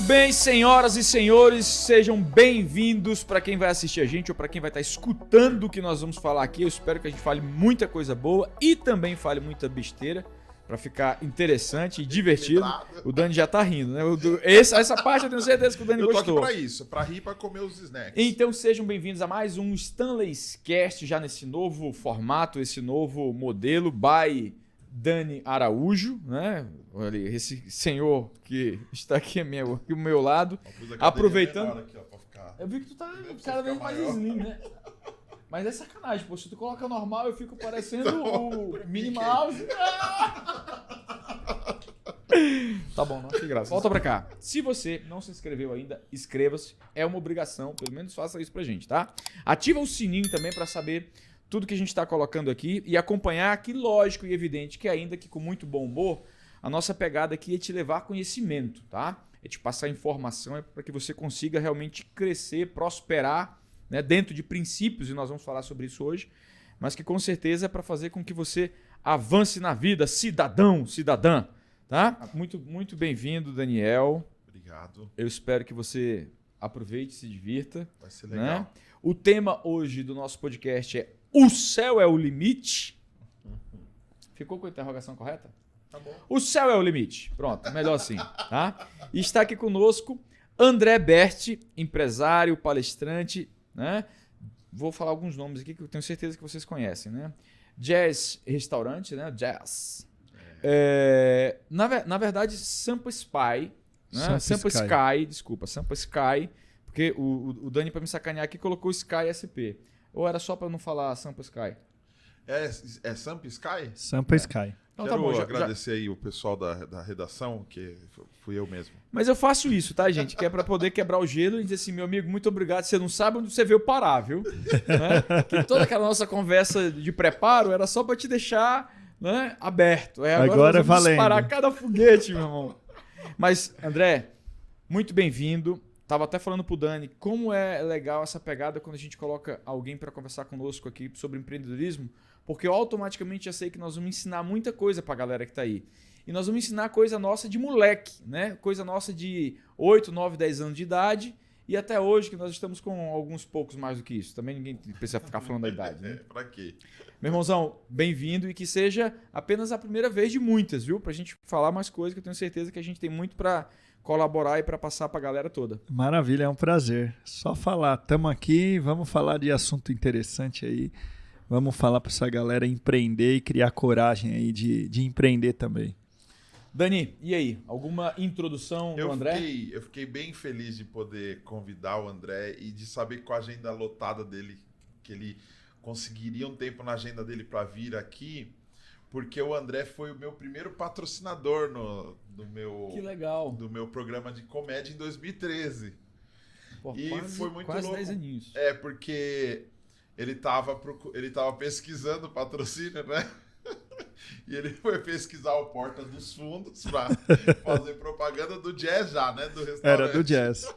bem, senhoras e senhores, sejam bem-vindos para quem vai assistir a gente ou para quem vai estar escutando o que nós vamos falar aqui. Eu espero que a gente fale muita coisa boa e também fale muita besteira para ficar interessante e divertido. O Dani já tá rindo, né? Essa parte eu tenho certeza que o Dani gostou. Eu tô aqui pra isso, pra rir, pra comer os snacks. Então sejam bem-vindos a mais um Stanley's Cast, já nesse novo formato, esse novo modelo, by Dani Araújo, né? Olha, esse senhor que está aqui ao meu lado, aproveitando. Aqui, ó, pra ficar... Eu vi que tu tá cada vez mais slim, né? Mas é sacanagem, pô. Se tu coloca normal, eu fico parecendo o Minnie Mouse. Tá bom, não achei graça. Volta pra cá. Se você não se inscreveu ainda, inscreva-se. É uma obrigação, pelo menos faça isso pra gente, tá? Ativa o sininho também pra saber tudo que a gente tá colocando aqui e acompanhar aqui, lógico e evidente, que ainda que com muito bom humor, a nossa pegada aqui é te levar conhecimento, tá? É te passar informação, é para que você consiga realmente crescer, prosperar, né, dentro de princípios, e nós vamos falar sobre isso hoje, mas que com certeza é para fazer com que você avance na vida, cidadão, cidadã, tá? Muito bem-vindo, Daniel. Obrigado. Eu espero que você aproveite, se divirta. Vai ser legal. Né? O tema hoje do nosso podcast é O Céu é o Limite? Ficou com a interrogação correta? Tá bom. O céu é o limite. Pronto, melhor assim, tá? E está aqui conosco André Berti, empresário, palestrante, né? Vou falar alguns nomes aqui que eu tenho certeza que vocês conhecem, né? Jazz Restaurante, né? Jazz. Na verdade, Sampa Spy, né? Sampa Sky, desculpa, Sampa Sky, porque o Dani, para me sacanear aqui, colocou Sky SP. Ou era só para não falar Sampa Sky? É Sampa Sky? Sampa Sky. Então, Quero tá bom, agradecer aí o pessoal da redação, que fui eu mesmo. Mas eu faço isso, tá, gente? Que é pra poder quebrar o gelo e dizer assim, meu amigo, muito obrigado. Você não sabe onde você veio parar, viu? Né? Que toda aquela nossa conversa de preparo era só pra te deixar, né, aberto. Agora é valendo. Disparar cada foguete, meu irmão. Mas, André, muito bem-vindo. Tava até falando pro Dani como é legal essa pegada quando a gente coloca alguém para conversar conosco aqui sobre empreendedorismo, porque eu automaticamente já sei que nós vamos ensinar muita coisa pra galera que tá aí. E nós vamos ensinar coisa nossa de moleque, né? Coisa nossa de 8, 9, 10 anos de idade e até hoje que nós estamos com alguns poucos mais do que isso. Também ninguém precisa ficar falando da idade, né? Pra quê? Meu irmãozão, bem-vindo e que seja apenas a primeira vez de muitas, viu? Pra gente falar mais coisas que eu tenho certeza que a gente tem muito pra colaborar e pra passar pra galera toda. Maravilha, é um prazer. Só falar, tamo aqui, vamos falar de assunto interessante aí. Vamos falar para essa galera empreender e criar coragem aí de empreender também. Dani, e aí? Alguma introdução do André? Eu fiquei bem feliz de poder convidar o André e de saber que com a agenda lotada dele, que ele conseguiria um tempo na agenda dele para vir aqui, porque o André foi o meu primeiro patrocinador Que legal. do meu programa de comédia em 2013. Pô, e foi muito quase louco. 10 aninhos. Porque ele tava pesquisando patrocínio, né? E ele foi pesquisar o Porta dos Fundos pra fazer propaganda do Jazz já, né? Do restaurante. Era do Jazz.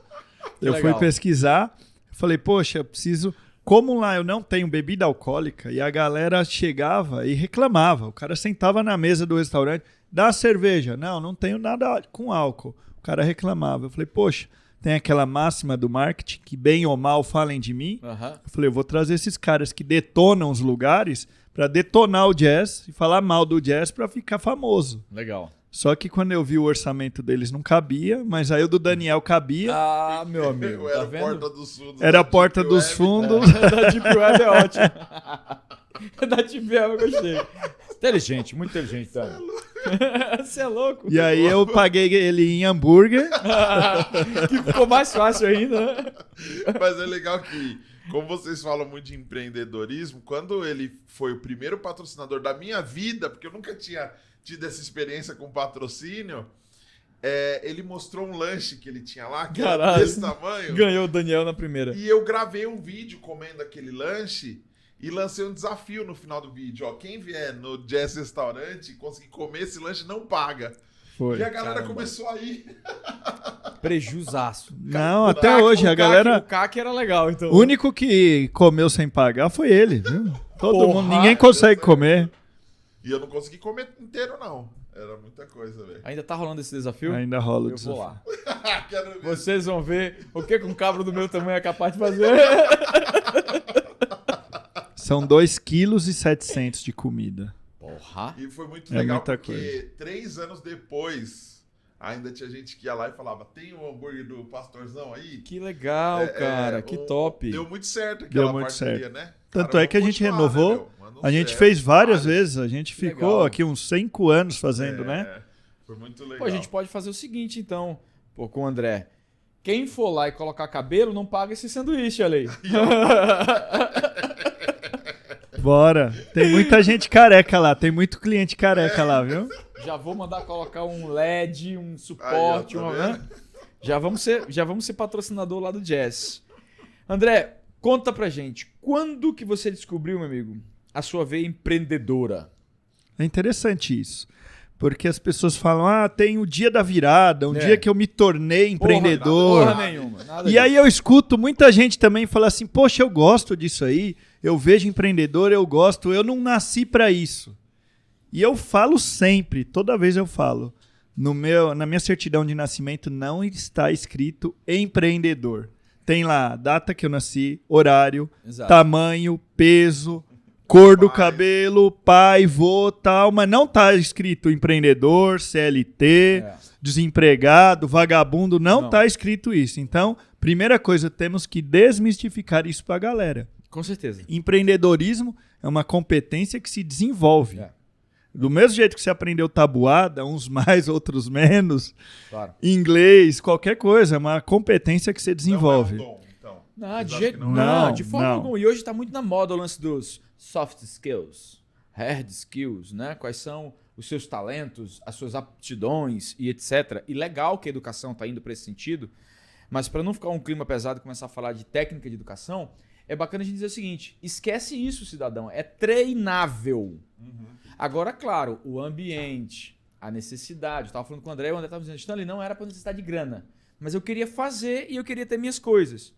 Eu legal. fui pesquisar, falei, poxa, eu preciso... Como lá eu não tenho bebida alcoólica e a galera chegava e reclamava. O cara sentava na mesa do restaurante, dá cerveja. Não tenho nada com álcool. O cara reclamava. Eu falei, poxa, tem aquela máxima do marketing que bem ou mal falem de mim. Uhum. Eu falei, eu vou trazer esses caras que detonam os lugares para detonar o jazz e falar mal do jazz para ficar famoso. Legal. Só que quando eu vi o orçamento deles não cabia, mas aí o do Daniel cabia. Ah, meu amigo. Era Tá a vendo? Porta dos Fundos. Era a Porta dos Fundos. Da Deep Web é ótimo. Da Deep Web eu gostei. Inteligente, muito inteligente, Dani. Você é louco. E aí eu paguei ele em hambúrguer. Que ficou mais fácil ainda, né? Mas é legal que, como vocês falam muito de empreendedorismo, quando ele foi o primeiro patrocinador da minha vida, porque eu nunca tinha tido essa experiência com patrocínio, ele mostrou um lanche que ele tinha lá, que era desse tamanho. Ganhou o Daniel na primeira. E eu gravei um vídeo comendo aquele lanche e lancei um desafio no final do vídeo. Ó, quem vier no Jazz Restaurante e conseguir comer esse lanche não paga. Foi. E a galera começou a ir. Prejuzaço. Não, até hoje a galera... O CAC era legal, então. O único que comeu sem pagar foi ele, viu? Todo Porra, mundo, ninguém consegue comer. E eu não consegui comer inteiro, não. Era muita coisa, velho. Ainda tá rolando esse desafio? Ainda rola o Eu vou desafio. lá. Quero ver. Vocês vão ver o que um cabra do meu tamanho é capaz de fazer. São 2,7 kg de comida. Porra. E foi muito É legal muita porque coisa. 3 anos depois, ainda tinha gente que ia lá e falava: tem o hambúrguer do Pastorzão aí? Que legal, cara. Que top. Deu muito certo aquela Deu muito parceria, certo. né? Tanto Cara, é que a vamos gente continuar, renovou. né, meu? Manda um A gente certo, fez várias vários. vezes. A gente Que ficou legal. aqui uns 5 anos fazendo, né? Foi muito legal. Pô, a gente pode fazer o seguinte, então, pô, com o André. Quem for lá e colocar cabelo, não paga esse sanduíche, olha aí. Bora. Tem muita gente careca lá. Tem muito cliente careca lá, viu? Já vou mandar colocar um LED, um Aí, suporte, ó, tá uma... vendo? né? Já vamos ser patrocinador lá do Jazz. André, conta pra gente, quando que você descobriu, meu amigo, a sua veia empreendedora? É interessante isso. Porque as pessoas falam, tem o dia da virada, um É. dia que eu me tornei empreendedor. Porra nenhuma. Nada E disso. aí eu escuto muita gente também falar assim, poxa, eu gosto disso aí, eu vejo empreendedor, eu gosto, eu não nasci para isso. E eu falo sempre, toda vez eu falo, na minha certidão de nascimento não está escrito empreendedor. Tem lá a data que eu nasci, horário, Exato. tamanho, peso, cor do Pai. cabelo, pai, vô, tal, mas não tá escrito empreendedor, CLT, É. desempregado, vagabundo, não Não. tá escrito isso. Então, primeira coisa, temos que desmistificar isso pra galera. Com certeza. Empreendedorismo é uma competência que se desenvolve. É, Do mesmo jeito que você aprendeu tabuada, uns mais, outros menos, claro. inglês, qualquer coisa, é uma competência que você desenvolve. Não é um dom, então. Não, Vocês de acham jeito que não, não é? de forma Não. alguma. E hoje tá muito na moda o lance dos soft skills, hard skills, né? Quais são os seus talentos, as suas aptidões e etc. E legal que a educação tá indo para esse sentido, mas para não ficar um clima pesado e começar a falar de técnica de educação, é bacana a gente dizer o seguinte, esquece isso, cidadão, é treinável. Agora, claro, o ambiente, a necessidade, eu estava falando com o André estava dizendo, Stanley, não era para necessidade de grana, mas eu queria fazer e eu queria ter minhas coisas.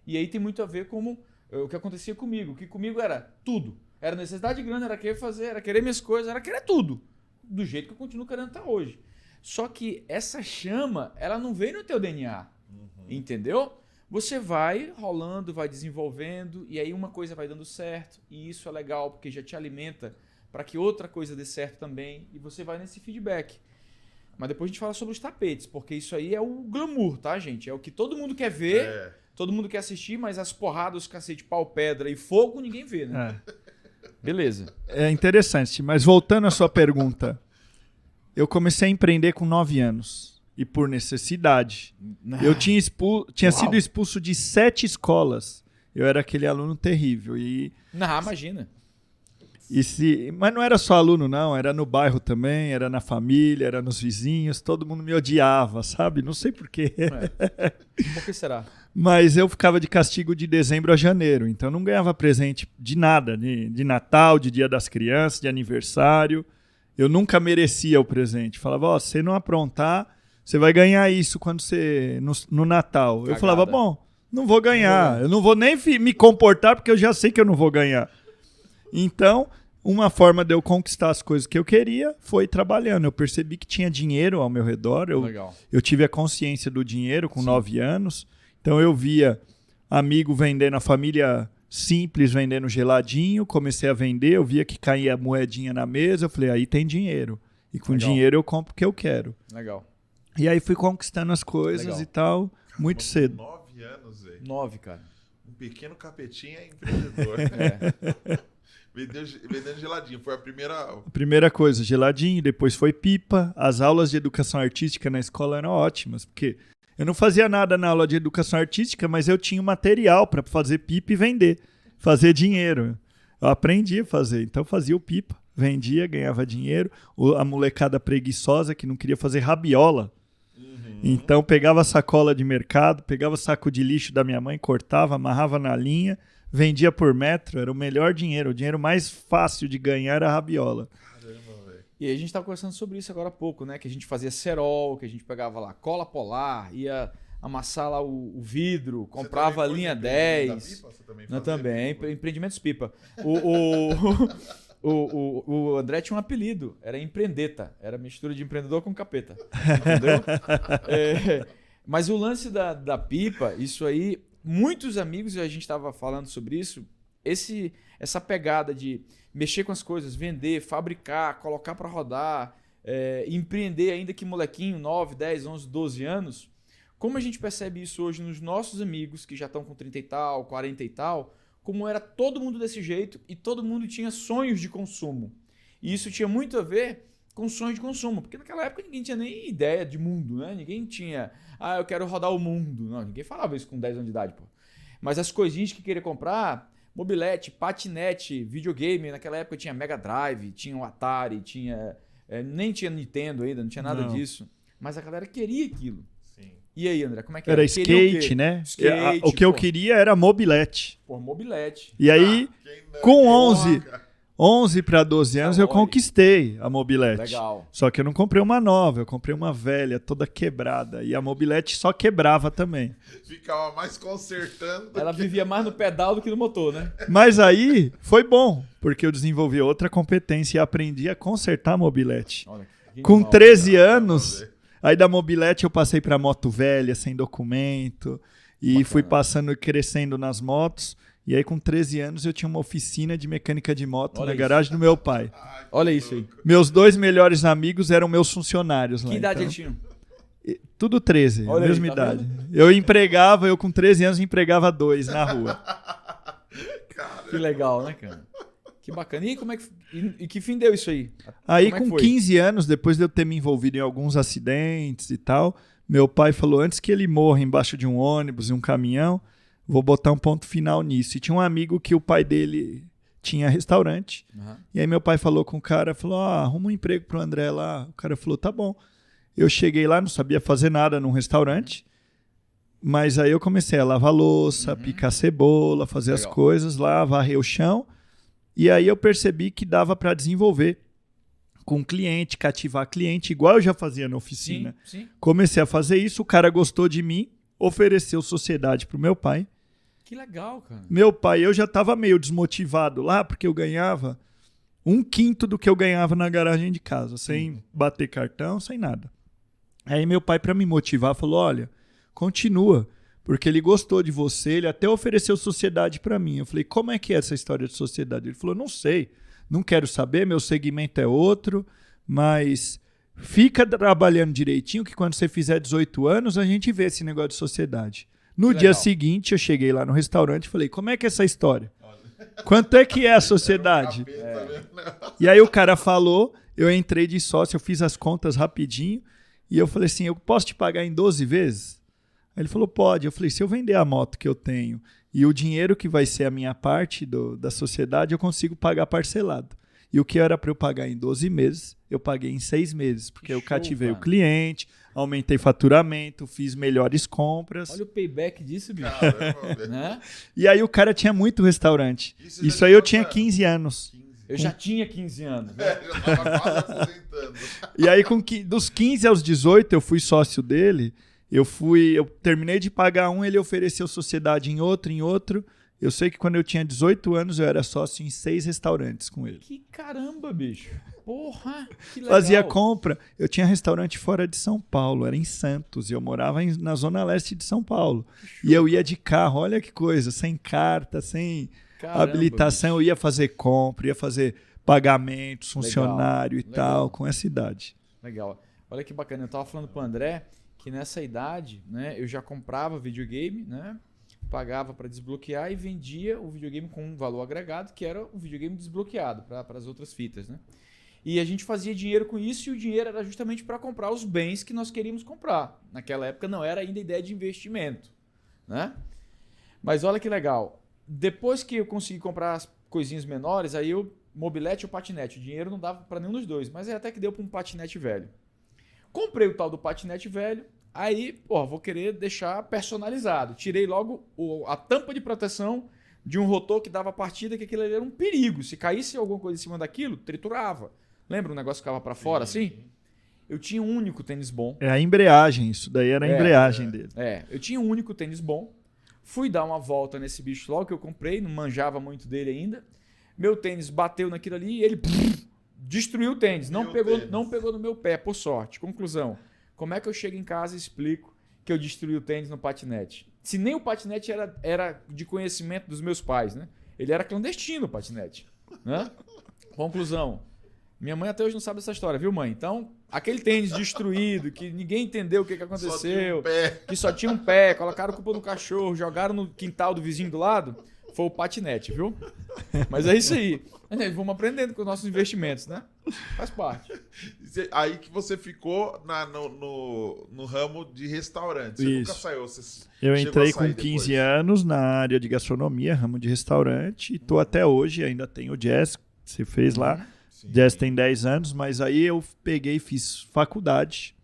E aí tem muito a ver com o que acontecia comigo, que comigo era tudo. Era necessidade de grana, era querer fazer, era querer minhas coisas, era querer tudo. Do jeito que eu continuo querendo estar hoje. Só que essa chama, ela não veio no teu DNA, entendeu? Você vai rolando, vai desenvolvendo, e aí uma coisa vai dando certo, e isso é legal, porque já te alimenta para que outra coisa dê certo também, e você vai nesse feedback. Mas depois a gente fala sobre os tapetes, porque isso aí é o glamour, tá, gente? É o que todo mundo quer ver, todo mundo quer assistir, mas as porradas, os cacete, pau, pedra e fogo, ninguém vê, né? Beleza. É interessante, mas voltando à sua pergunta, eu comecei a empreender com 9 anos, e por necessidade. Eu tinha sido expulso de 7 escolas. Eu era aquele aluno terrível. Não, imagina. Mas não era só aluno, não. Era no bairro também, era na família, era nos vizinhos. Todo mundo me odiava, sabe? Não sei porquê. Por que será? Mas eu ficava de castigo de dezembro a janeiro. Então eu não ganhava presente de nada. De Natal, de Dia das Crianças, de aniversário. Eu nunca merecia o presente. Falava, se você não aprontar, você vai ganhar isso quando você no Natal. Cagada. Eu falava, bom, não vou ganhar. Eu não vou nem me comportar porque eu já sei que eu não vou ganhar. Então, uma forma de eu conquistar as coisas que eu queria foi trabalhando. Eu percebi que tinha dinheiro ao meu redor. Legal. Eu tive a consciência do dinheiro com 9 anos. Então, eu via amigo vendendo, a família simples vendendo geladinho. Comecei a vender, eu via que caía moedinha na mesa. Eu falei, aí tem dinheiro. E com Legal. dinheiro eu compro o que eu quero. Legal. E aí fui conquistando as coisas Legal. e tal, muito cedo. 9 anos, velho. 9, cara. Um pequeno capetinha é empreendedor. Vendendo geladinho. Foi a primeira. Primeira coisa, geladinho, depois foi pipa. As aulas de educação artística na escola eram ótimas, porque eu não fazia nada na aula de educação artística, mas eu tinha o material para fazer pipa e vender, fazer dinheiro. Eu aprendi a fazer, então fazia o pipa, vendia, ganhava dinheiro. A molecada preguiçosa que não queria fazer rabiola. Então pegava a sacola de mercado, pegava o saco de lixo da minha mãe, cortava, amarrava na linha, vendia por metro, era o melhor dinheiro. O dinheiro mais fácil de ganhar era a rabiola. Caramba, velho. E aí a gente tava conversando sobre isso agora há pouco, né? Que a gente fazia cerol, que a gente pegava lá cola polar, ia amassar lá o vidro, comprava a linha 10. Você também Não, fazia também, pipa? empreendimentos pipa. O André tinha um apelido, era Empreendeta. Era mistura de empreendedor com capeta. Entendeu? Mas o lance da pipa, isso aí, muitos amigos, a gente estava falando sobre isso, essa pegada de mexer com as coisas, vender, fabricar, colocar para rodar, empreender ainda que molequinho, 9, 10, 11, 12 anos, como a gente percebe isso hoje nos nossos amigos que já estão com 30 e tal, 40 e tal, como era todo mundo desse jeito e todo mundo tinha sonhos de consumo. E isso tinha muito a ver com sonhos de consumo, porque naquela época ninguém tinha nem ideia de mundo, né? Ninguém tinha, eu quero rodar o mundo. Não, ninguém falava isso com 10 anos de idade, pô. Mas as coisinhas que queria comprar, mobilete, patinete, videogame, naquela época tinha Mega Drive, tinha o Atari, nem tinha Nintendo ainda, não tinha nada disso. Mas a galera queria aquilo. E aí, André, como é que era? Era skate, né? Skate, o que eu queria era mobilete. Pô, mobilete. E aí, com 11 para 12 anos, eu conquistei a mobilete. Legal. Só que eu não comprei uma nova, eu comprei uma velha, toda quebrada. E a mobilete só quebrava também. Ficava mais consertando. Ela vivia mais no pedal do que no motor, né? Mas aí, foi bom, porque eu desenvolvi outra competência e aprendi a consertar a mobilete. Olha, com 13 anos... Aí da mobilete eu passei para moto velha, sem documento, e bacana. Fui passando e crescendo nas motos. E aí com 13 anos eu tinha uma oficina de mecânica de moto na garagem do meu pai. Olha isso aí. Meus 2 melhores amigos eram meus funcionários lá. Que idade eles tinham? Tudo 13, Olha a mesma aí, tá idade. Eu com 13 anos empregava 2 na rua. Que legal, né, cara? Que bacana. E que fim deu isso aí? Aí Como é que com foi? 15 anos, depois de eu ter me envolvido em alguns acidentes e tal, meu pai falou, antes que ele morra embaixo de um ônibus e um caminhão, vou botar um ponto final nisso. E tinha um amigo que o pai dele tinha restaurante. Uhum. E aí meu pai falou com o cara, falou, arruma um emprego pro André lá. O cara falou, tá bom. Eu cheguei lá, não sabia fazer nada num restaurante, mas aí eu comecei a lavar louça, picar cebola, fazer as coisas lá, varrer o chão. E aí eu percebi que dava para desenvolver com cliente, cativar cliente, igual eu já fazia na oficina. Sim. Comecei a fazer isso, o cara gostou de mim, ofereceu sociedade pro meu pai. Que legal, cara. Meu pai, eu já estava meio desmotivado lá, porque eu ganhava 1/5 do que eu ganhava na garagem de casa, sem bater cartão, sem nada. Aí meu pai, para me motivar, falou, olha, continua. Porque ele gostou de você, ele até ofereceu sociedade para mim. Eu falei, como é que é essa história de sociedade? Ele falou, não sei, não quero saber, meu segmento é outro, mas fica trabalhando direitinho que quando você fizer 18 anos a gente vê esse negócio de sociedade. No dia seguinte eu cheguei lá no restaurante e falei, como é que é essa história? Quanto é que é a sociedade? E aí o cara falou, eu entrei de sócio, eu fiz as contas rapidinho e eu falei assim, eu posso te pagar em 12 vezes? Aí ele falou, pode. Eu falei, se eu vender a moto que eu tenho e o dinheiro que vai ser a minha parte da sociedade, eu consigo pagar parcelado. E o que era para eu pagar em 12 meses, eu paguei em 6 meses, porque eu cativei o cliente, aumentei faturamento, fiz melhores compras. Olha o payback disso, bicho. Né? E aí o cara tinha muito restaurante. Isso aí eu tinha 15 anos. Eu já tinha 15 anos. Né? Já tava quase aposentando. E aí dos 15 aos 18 eu fui sócio dele. Eu terminei de pagar ele ofereceu sociedade em outro. Eu sei que quando eu tinha 18 anos, eu era sócio em 6 restaurantes com ele. Que caramba, bicho. Porra, que legal. Fazia compra. Eu tinha restaurante fora de São Paulo, era em Santos. E eu morava na zona leste de São Paulo. E eu ia de carro, olha que coisa, sem carta, sem habilitação. Bicho. Eu ia fazer compra, ia fazer pagamentos, funcionário e tal, com essa idade. Legal. Olha que bacana. Eu tava falando pro André que nessa idade, né, eu já comprava videogame, né, pagava para desbloquear e vendia o videogame com um valor agregado, que era o videogame desbloqueado para as outras fitas, né? E a gente fazia dinheiro com isso e o dinheiro era justamente para comprar os bens que nós queríamos comprar. Naquela época não era ainda ideia de investimento, né? Mas olha que legal. Depois que eu consegui comprar as coisinhas menores, aí eu mobilete ou patinete. O dinheiro não dava para nenhum dos dois, mas até que deu para um patinete velho. Comprei o tal do patinete velho, aí, vou querer deixar personalizado. Tirei logo a tampa de proteção de um rotor que dava partida, que aquilo ali era um perigo. Se caísse alguma coisa em cima daquilo, triturava. Lembra um negócio que ficava para fora assim? Eu tinha um único tênis bom. É a embreagem, isso daí era a embreagem dele. Eu tinha um único tênis bom. Fui dar uma volta nesse bicho logo que eu comprei, não manjava muito dele ainda. Meu tênis bateu naquilo ali e ele destruiu o tênis. Não pegou no meu pé, por sorte. Conclusão. Como é que eu chego em casa e explico que eu destruí o tênis no patinete? Se nem o patinete era de conhecimento dos meus pais, né? Ele era clandestino, o patinete. Né? Conclusão. Minha mãe até hoje não sabe essa história, viu, mãe? Então, aquele tênis destruído, que ninguém entendeu o que aconteceu, que só tinha um pé, colocaram culpa no cachorro, jogaram no quintal do vizinho do lado, foi o patinete, viu? Mas é isso aí. Vamos aprendendo com os nossos investimentos, né? Faz parte. Aí que você ficou no ramo de restaurante. Você nunca saiu. Eu entrei com 15 anos na área de gastronomia, ramo de restaurante, e tô até hoje, ainda tenho o Jazz, que você fez lá. Sim. Jazz tem 10 anos, mas aí eu peguei e fiz faculdade.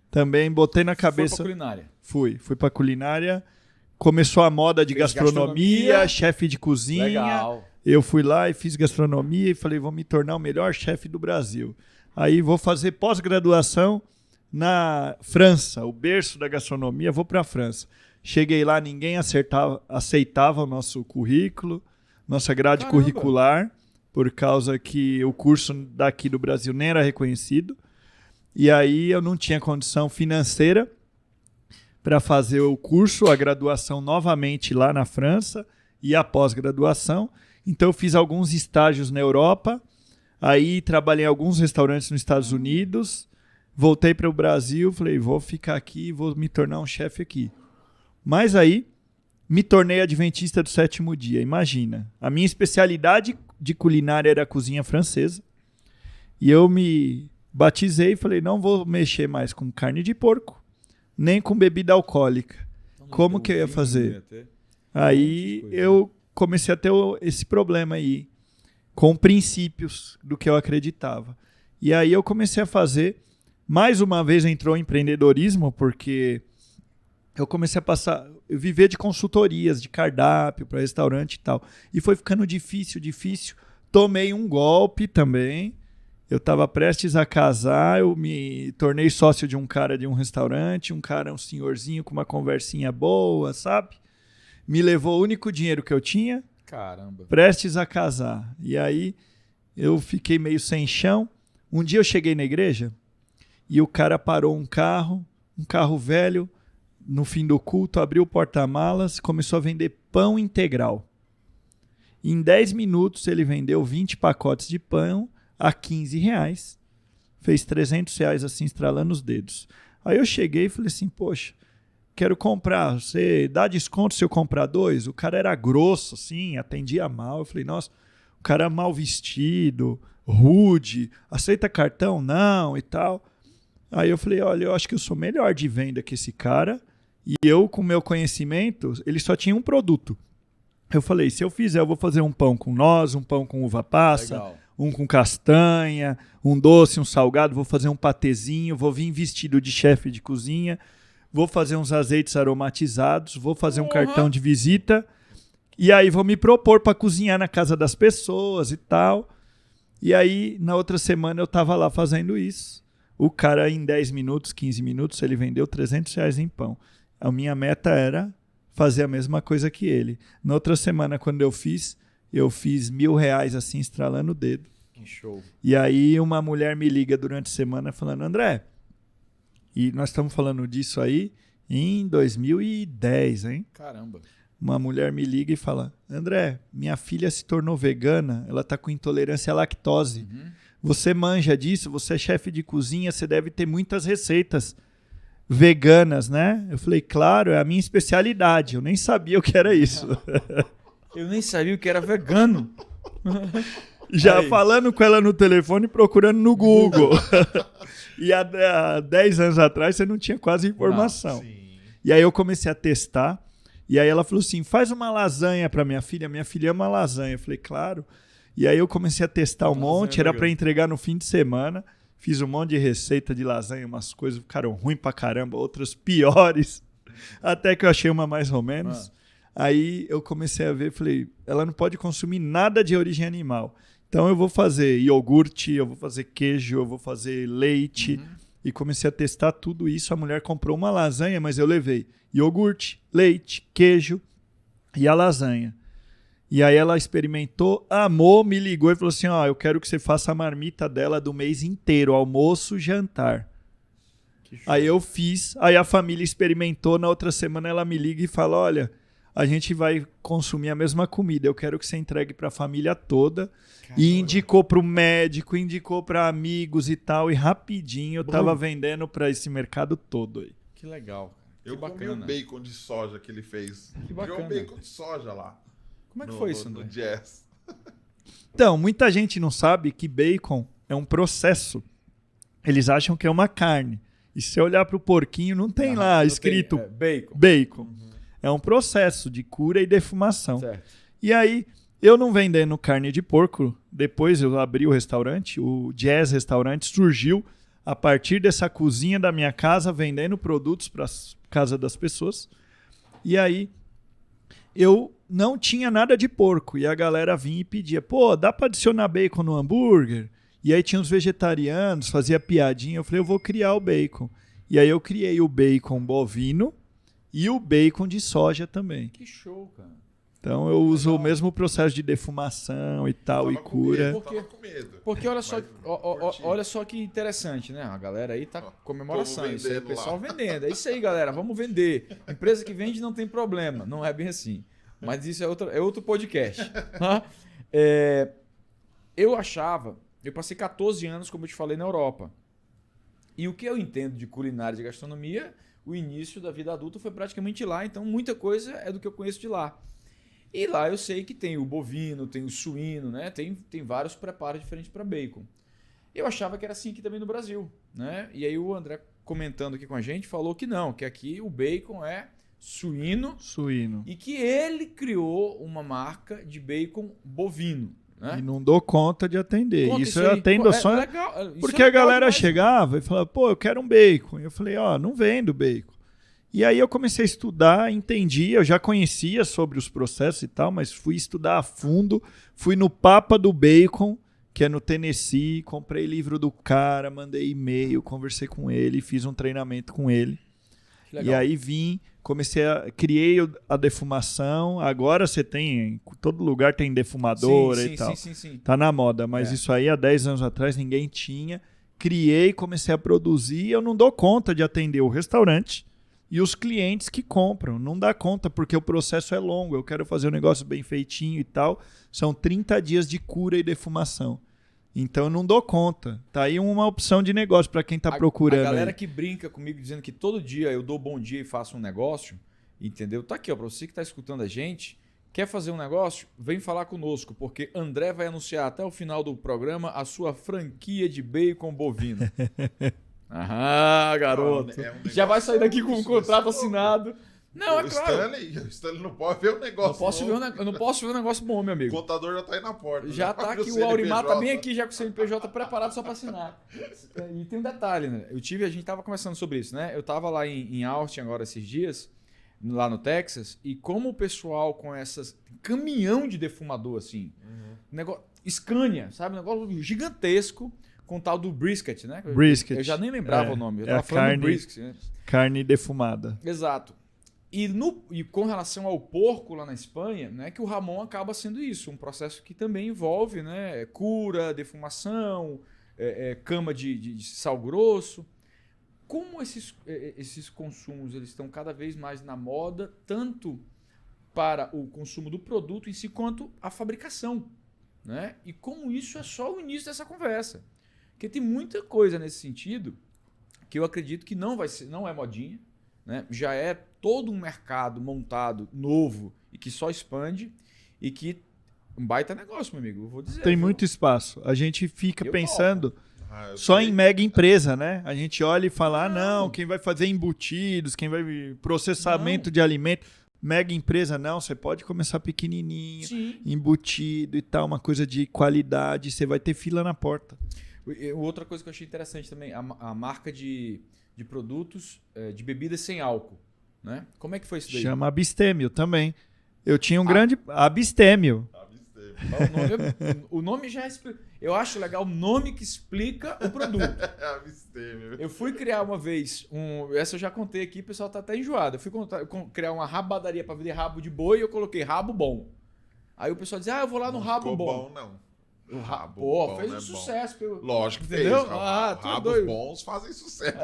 Também botei na cabeça... Foi pra culinária. Fui pra culinária. Começou a moda de gastronomia, chefe de cozinha. Legal. Eu fui lá e fiz gastronomia e falei, vou me tornar o melhor chefe do Brasil. Aí vou fazer pós-graduação na França, o berço da gastronomia, vou para a França. Cheguei lá, ninguém aceitava o nosso currículo, nossa grade curricular, por causa que o curso daqui do Brasil nem era reconhecido. E aí eu não tinha condição financeira para fazer o curso, a graduação novamente lá na França e a pós-graduação. Então eu fiz alguns estágios na Europa, aí trabalhei em alguns restaurantes nos Estados Unidos, voltei para o Brasil, falei, vou ficar aqui, vou me tornar um chefe aqui. Mas aí me tornei adventista do sétimo dia, imagina. A minha especialidade de culinária era a cozinha francesa, e eu me batizei e falei, não vou mexer mais com carne de porco, nem com bebida alcoólica. Como que eu ia fazer? Aí eu comecei a ter esse problema aí, com princípios do que eu acreditava. E aí eu comecei a fazer, mais uma vez entrou empreendedorismo, porque eu comecei a viver de consultorias, de cardápio para restaurante e tal. E foi ficando difícil. Tomei um golpe também. Eu estava prestes a casar, eu me tornei sócio de um cara de um restaurante, um senhorzinho com uma conversinha boa, sabe? Me levou o único dinheiro que eu tinha. Caramba. Prestes a casar. E aí eu fiquei meio sem chão. Um dia eu cheguei na igreja e o cara parou um carro velho, no fim do culto, abriu o porta-malas e começou a vender pão integral. Em 10 minutos ele vendeu 20 pacotes de pão a R$15. Fez R$300 assim, estralando os dedos. Aí eu cheguei e falei assim, poxa, quero comprar, você dá desconto se eu comprar 2? O cara era grosso, assim, atendia mal. Eu falei, nossa, o cara mal vestido, rude, aceita cartão? Não, e tal. Aí eu falei, olha, eu acho que eu sou melhor de venda que esse cara, e eu, com meu conhecimento, ele só tinha um produto. Eu falei, se eu fizer, eu vou fazer um pão com noz, um pão com uva passa, legal, um com castanha, um doce, um salgado, vou fazer um patezinho, vou vir vestido de chefe de cozinha, vou fazer uns azeites aromatizados, vou fazer um cartão de visita e aí vou me propor para cozinhar na casa das pessoas e tal. E aí, na outra semana, eu estava lá fazendo isso. O cara, em 10 minutos, 15 minutos, ele vendeu R$300 em pão. A minha meta era fazer a mesma coisa que ele. Na outra semana, quando eu fiz R$1.000 assim, estralando o dedo. Que show. E aí, uma mulher me liga durante a semana falando, André, e nós estamos falando disso aí em 2010, hein? Caramba. Uma mulher me liga e fala, André, minha filha se tornou vegana, ela está com intolerância à lactose. Você manja disso, você é chefe de cozinha, você deve ter muitas receitas veganas, né? Eu falei, claro, é a minha especialidade. Eu nem sabia o que era isso. Eu nem sabia o que era vegano. Já aí, falando com ela no telefone, procurando no Google. E há 10 anos atrás você não tinha quase informação. E aí eu comecei a testar. E aí ela falou assim, faz uma lasanha para minha filha. Minha filha ama lasanha. Eu falei, claro. E aí eu comecei a testar um monte. Era para entregar no fim de semana. Fiz um monte de receita de lasanha. Umas coisas ficaram ruins pra caramba. Outras piores. Até que eu achei uma mais ou menos. Aí eu comecei a ver. Falei, ela não pode consumir nada de origem animal. Então eu vou fazer iogurte, eu vou fazer queijo, eu vou fazer leite. E comecei a testar tudo isso. A mulher comprou uma lasanha, mas eu levei iogurte, leite, queijo e a lasanha. E aí ela experimentou, amou, me ligou e falou assim, ó, eu quero que você faça a marmita dela do mês inteiro, almoço, jantar. Aí eu fiz, aí a família experimentou, na outra semana ela me liga e fala, olha, a gente vai consumir a mesma comida, eu quero que você entregue para a família toda. Caramba. E indicou para o médico, indicou para amigos e tal, e rapidinho eu tava vendendo para esse mercado todo aí. Que legal. Eu comi o bacon de soja que ele fez. Que bacana. Criou um bacon de soja lá. Como é que foi isso, André? No Jazz. Então, muita gente não sabe que bacon é um processo. Eles acham que é uma carne. E se você olhar para o porquinho, não tem lá não escrito tem, bacon. Uhum. É um processo de cura e defumação. Certo. E aí, eu não vendendo carne de porco, depois eu abri o restaurante, o Jazz Restaurante surgiu a partir dessa cozinha da minha casa, vendendo produtos para a casa das pessoas. E aí, eu não tinha nada de porco. E a galera vinha e pedia, pô, dá para adicionar bacon no hambúrguer? E aí tinha os vegetarianos, fazia piadinha. Eu falei, eu vou criar o bacon. E aí eu criei o bacon bovino e o bacon de soja também. Que show, cara. Então eu uso o mesmo processo de defumação e tal, e cura. Porque olha só que interessante, né? A galera aí tá comemoração, isso aí, o pessoal vendendo. É isso aí, galera, vamos vender. Empresa que vende não tem problema, não é bem assim. Mas isso é outro podcast. Eu passei 14 anos, como eu te falei, na Europa. E o que eu entendo de culinária e de gastronomia, o início da vida adulta foi praticamente lá, então muita coisa é do que eu conheço de lá. E lá eu sei que tem o bovino, tem o suíno, né? Tem vários preparos diferentes para bacon. Eu achava que era assim aqui também no Brasil, né? E aí o André, comentando aqui com a gente, falou que não, que aqui o bacon é suíno. E que ele criou uma marca de bacon bovino. Né? E não dou conta de atender. Isso eu atendo só. Legal. Porque a galera chegava e falava, pô, eu quero um bacon. E eu falei, ó, não vendo bacon. E aí eu comecei a estudar, entendi, eu já conhecia sobre os processos e tal, mas fui estudar a fundo, fui no Papa do Bacon, que é no Tennessee, comprei livro do cara, mandei e-mail, conversei com ele, fiz um treinamento com ele. E aí criei a defumação, agora você tem, em todo lugar tem defumadora e tal. Sim. Tá na moda, mas isso aí há 10 anos atrás ninguém tinha. Criei, comecei a produzir, eu não dou conta de atender o restaurante e os clientes que compram. Não dá conta porque o processo é longo, eu quero fazer um negócio bem feitinho e tal. São 30 dias de cura e defumação. Então eu não dou conta. Tá aí uma opção de negócio para quem tá procurando. A galera aí que brinca comigo dizendo que todo dia eu dou bom dia e faço um negócio, entendeu? Tá aqui, ó, para você que tá escutando a gente, quer fazer um negócio? Vem falar conosco, porque André vai anunciar até o final do programa a sua franquia de bacon bovino. Ah, garoto. Já vai sair daqui com um contrato assinado. Não, é claro. O Stanley não pode ver o negócio. Eu não posso ver um negócio bom, meu amigo. O contador já tá aí na porta. Já tá aqui, o Aurimar tá bem aqui já com o CNPJ preparado só para assinar. E tem um detalhe, né? A gente tava conversando sobre isso, né? Eu tava lá em Austin agora esses dias, lá no Texas, e como o pessoal com essas caminhão de defumador assim, negócio Scania, sabe? Um negócio gigantesco. Com o tal do brisket, né? Brisket. Eu já nem lembrava o nome. Eu tava falando do brisket, né? Carne defumada. Exato. E com relação ao porco lá na Espanha, né, que o Ramon acaba sendo isso, um processo que também envolve, né, cura, defumação, cama de sal grosso. Como esses consumos eles estão cada vez mais na moda, tanto para o consumo do produto em si, quanto a fabricação. Né? E como isso é só o início dessa conversa. Porque tem muita coisa nesse sentido que eu acredito que não é modinha, né? Já é todo um mercado montado novo e que só expande e que um baita negócio, meu amigo, eu vou dizer. Tem muito espaço. A gente fica pensando só em mega empresa, né? A gente olha e fala, não, quem vai fazer embutidos, quem vai processamento de alimento, mega empresa, não, você pode começar pequenininho, embutido e tal, uma coisa de qualidade, você vai ter fila na porta. Outra coisa que eu achei interessante também, a marca de produtos de bebidas sem álcool. Né? Como é que foi isso daí? Chama Abstêmio também. Eu tinha um grande... Abstêmio. O nome já explica. Eu acho legal o nome que explica o produto. Abstêmio. Eu fui criar uma vez, essa eu já contei aqui, o pessoal tá até enjoado. Eu fui criar uma rabadaria para vender rabo de boi e eu coloquei rabo bom. Aí o pessoal diz, eu vou lá no Não Rabo ficou Bom. bom, não. O Rabo Pô, bom fez não um é bom. sucesso. Lógico que Entendeu? fez. Tu é Rabos doido. bons fazem sucesso.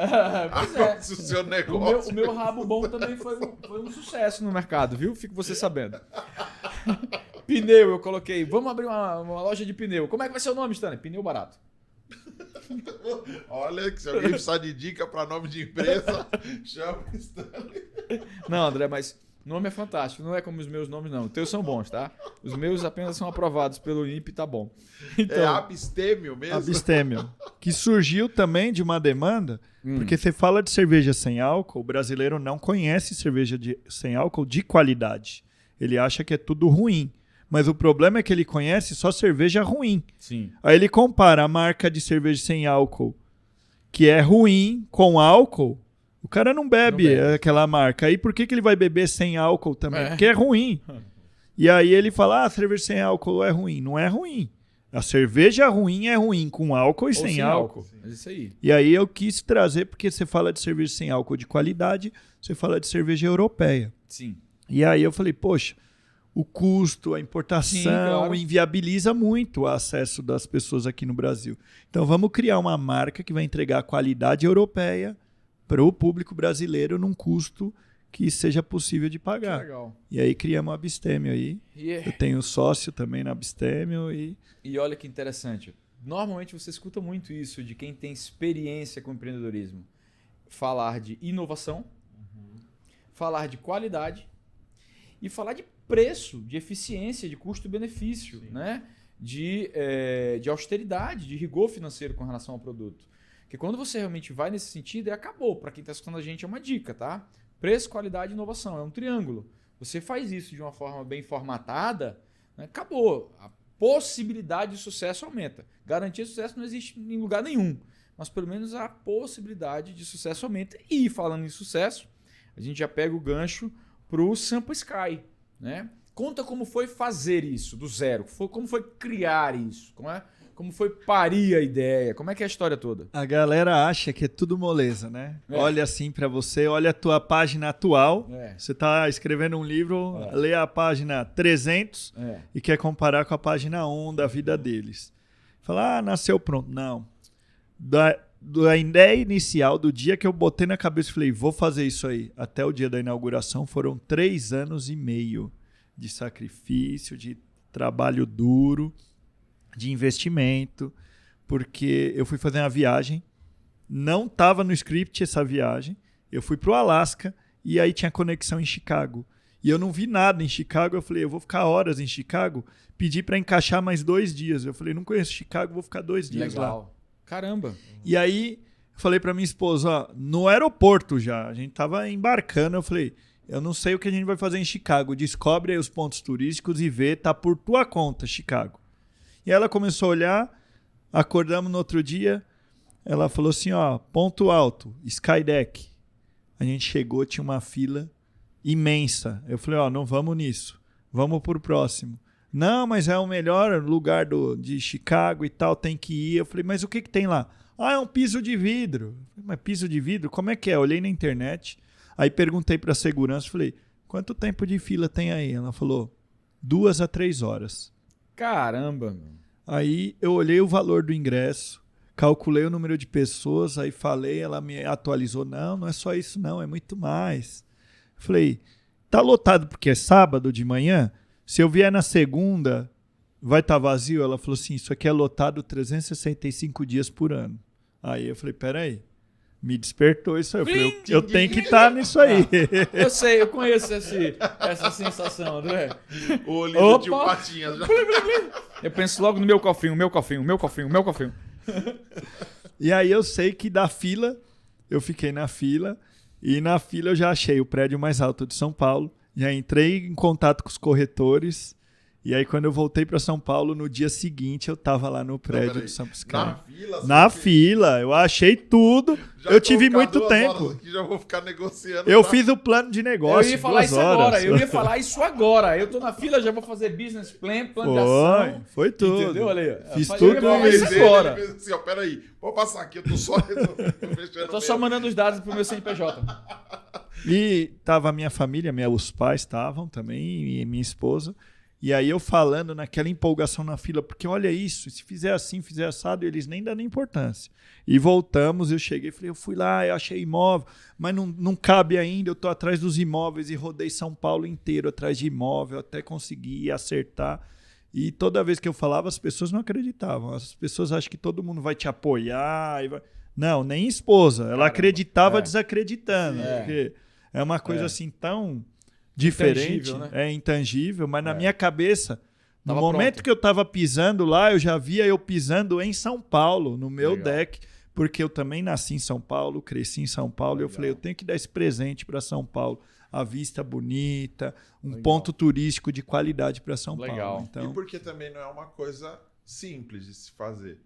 Pois é. Se o seu negócio... O meu Rabo Bom também foi um sucesso no mercado, viu? Fico você sabendo. Pneu, eu coloquei. Vamos abrir uma loja de pneu. Como é que vai ser o nome, Stanley? Pneu barato. Olha, que se alguém precisar de dica para nome de empresa, chama o Stanley. Não, André, mas o nome é fantástico. Não é como os meus nomes, não. Os teus são bons, tá? Os meus apenas são aprovados pelo INPE, tá bom. É abstêmio mesmo? Abstêmio. Que surgiu também de uma demanda, porque você fala de cerveja sem álcool, o brasileiro não conhece cerveja sem álcool de qualidade. Ele acha que é tudo ruim. Mas o problema é que ele conhece só cerveja ruim. Sim. Aí ele compara a marca de cerveja sem álcool, que é ruim, com álcool. O cara não bebe aquela marca. Aí por que ele vai beber sem álcool também? Porque é ruim. E aí ele fala, cerveja sem álcool é ruim. Não é ruim. A cerveja ruim é ruim com álcool e sem álcool. É isso aí. E aí eu quis trazer, porque você fala de cerveja sem álcool de qualidade, você fala de cerveja europeia. Sim. E aí eu falei, poxa, o custo, a importação, claro, inviabiliza muito o acesso das pessoas aqui no Brasil. Então vamos criar uma marca que vai entregar a qualidade europeia para o público brasileiro num custo que seja possível de pagar. Legal. E aí criamos a Abstêmio aí. Eu tenho sócio também na Abstêmio. E olha que interessante. Normalmente você escuta muito isso de quem tem experiência com empreendedorismo. Falar de inovação, falar de qualidade e falar de preço, de eficiência, de custo-benefício, né? de austeridade, de rigor financeiro com relação ao produto. Porque quando você realmente vai nesse sentido, acabou. Para quem está escutando a gente, é uma dica, tá? Preço, qualidade e inovação. É um triângulo. Você faz isso de uma forma bem formatada, né? Acabou. A possibilidade de sucesso aumenta. Garantia de sucesso não existe em lugar nenhum. Mas pelo menos a possibilidade de sucesso aumenta. E falando em sucesso, a gente já pega o gancho para o Sampa Sky, né? Conta como foi fazer isso do zero. Como foi criar isso. Como foi parir a ideia? Como é que é a história toda? A galera acha que é tudo moleza, né? Olha assim pra você, olha a tua página atual. Você tá escrevendo um livro, lê a página 300 e quer comparar com a página 1 da vida deles. Fala, nasceu pronto. Não. Da ideia inicial, do dia que eu botei na cabeça e falei, vou fazer isso aí, até o dia da inauguração, foram 3 anos e meio de sacrifício, de trabalho duro, de investimento, porque eu fui fazer uma viagem, não estava no script essa viagem, eu fui para o Alasca e aí tinha conexão em Chicago. E eu não vi nada em Chicago, eu falei, eu vou ficar horas em Chicago, pedi para encaixar mais 2 dias. Eu falei, não conheço Chicago, vou ficar 2 dias Legal. lá. Caramba. E aí eu falei para minha esposa, no aeroporto já, a gente tava embarcando, eu falei, eu não sei o que a gente vai fazer em Chicago, descobre aí os pontos turísticos e vê, tá por tua conta, Chicago. E ela começou a olhar, acordamos no outro dia, ela falou assim, ponto alto, Skydeck. A gente chegou, tinha uma fila imensa. Eu falei, não vamos nisso, vamos pro próximo. Não, mas é o melhor lugar de Chicago e tal, tem que ir. Eu falei, mas o que tem lá? É um piso de vidro. Mas piso de vidro? Como é que é? Eu olhei na internet, aí perguntei para a segurança, falei, quanto tempo de fila tem aí? Ela falou, 2 a 3 horas. Caramba, meu. Aí eu olhei o valor do ingresso, calculei o número de pessoas, aí falei, ela me atualizou, não é só isso não, é muito mais. Falei, tá lotado porque é sábado de manhã? Se eu vier na segunda, vai estar vazio? Ela falou assim, isso aqui é lotado 365 dias por ano. Aí eu falei, peraí, me despertou isso aí. Eu falei, eu tenho que estar nisso aí. Eu sei, eu conheço essa sensação, André. O olhinho de patinhas. Eu penso logo no meu cofrinho, meu cofrinho, meu cofrinho, meu cofrinho. E aí eu sei que da fila, eu fiquei na fila, e na fila eu já achei o prédio mais alto de São Paulo, já entrei em contato com os corretores, e aí quando eu voltei para São Paulo, no dia seguinte eu tava lá no prédio do Sampa Sky. Na fila, eu achei tudo, eu tive muito tempo. Aqui, já vou ficar negociando. Eu fiz o plano de negócio. Eu ia falar isso agora, eu ia falar isso agora. Eu tô na fila, já vou fazer business plan, plano de ação. Foi tudo. Entendeu? Olha aí. Fiz tudo. Uma vez agora. Ele fez assim, peraí, vou passar aqui, eu tô só eu tô só mandando os dados pro meu CNPJ. E tava a minha família, os pais estavam também, e minha esposa. E aí eu falando naquela empolgação na fila, porque olha isso, se fizer assim, fizer assado, eles nem dão importância. E voltamos, eu cheguei, falei, eu fui lá, eu achei imóvel, mas não cabe ainda, eu tô atrás dos imóveis e rodei São Paulo inteiro atrás de imóvel, até conseguir acertar. E toda vez que eu falava, as pessoas não acreditavam. As pessoas acham que todo mundo vai te apoiar. Não, nem esposa. Ela acreditava desacreditando. Porque é uma coisa assim tão diferente, intangível, né? É intangível, mas na minha cabeça, no momento que eu estava pisando lá, eu já via eu pisando em São Paulo, no meu deck, porque eu também nasci em São Paulo, cresci em São Paulo, e eu falei, eu tenho que dar esse presente para São Paulo. A vista bonita, ponto turístico de qualidade para São Paulo. Então... E porque também não é uma coisa simples de se fazer.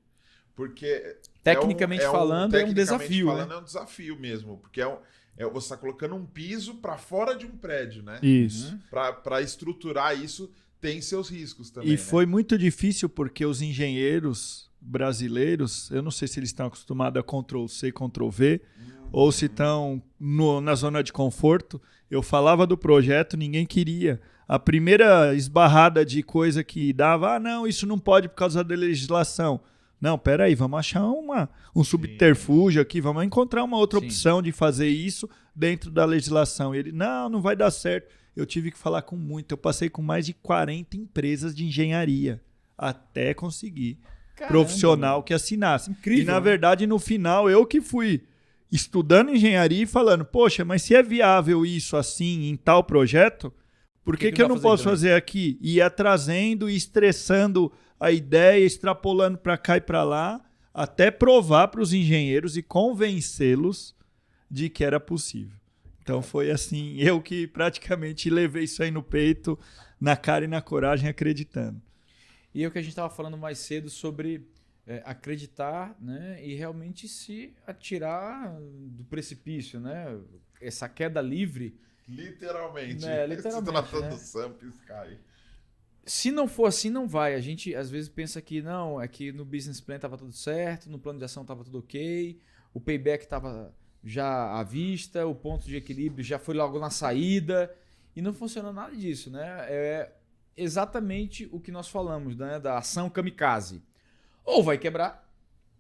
Porque tecnicamente falando, é um desafio. É um desafio mesmo, porque você está colocando um piso para fora de um prédio, né? Isso. Para estruturar isso, tem seus riscos também. E foi muito difícil porque os engenheiros brasileiros, eu não sei se eles estão acostumados a Ctrl-C, Ctrl-V, ou se estão na zona de conforto. Eu falava do projeto, ninguém queria. A primeira esbarrada de coisa que dava, não, isso não pode por causa da legislação. Não, peraí, vamos achar um subterfúgio aqui, vamos encontrar uma outra opção de fazer isso dentro da legislação. E ele, não vai dar certo. Eu tive que falar com muito. Eu passei com mais de 40 empresas de engenharia até conseguir profissional que assinasse. Incrível, e, na verdade, no final, eu que fui estudando engenharia e falando, poxa, mas se é viável isso assim em tal projeto, por que eu não posso fazer aqui? E ia trazendo e estressando a ideia, extrapolando para cá e para lá, até provar para os engenheiros e convencê-los de que era possível. Então foi assim, eu que praticamente levei isso aí no peito, na cara e na coragem, acreditando. E é o que a gente estava falando mais cedo sobre acreditar, né, e realmente se atirar do precipício, né? Essa queda livre. Literalmente. Literalmente, se tratando Samp Sky. Se não for assim, não vai. A gente às vezes pensa que não, é que no business plan estava tudo certo, no plano de ação estava tudo ok, o payback estava já à vista, o ponto de equilíbrio já foi logo na saída, e não funciona nada disso, né? É exatamente o que nós falamos, né, da ação kamikaze. Ou vai quebrar,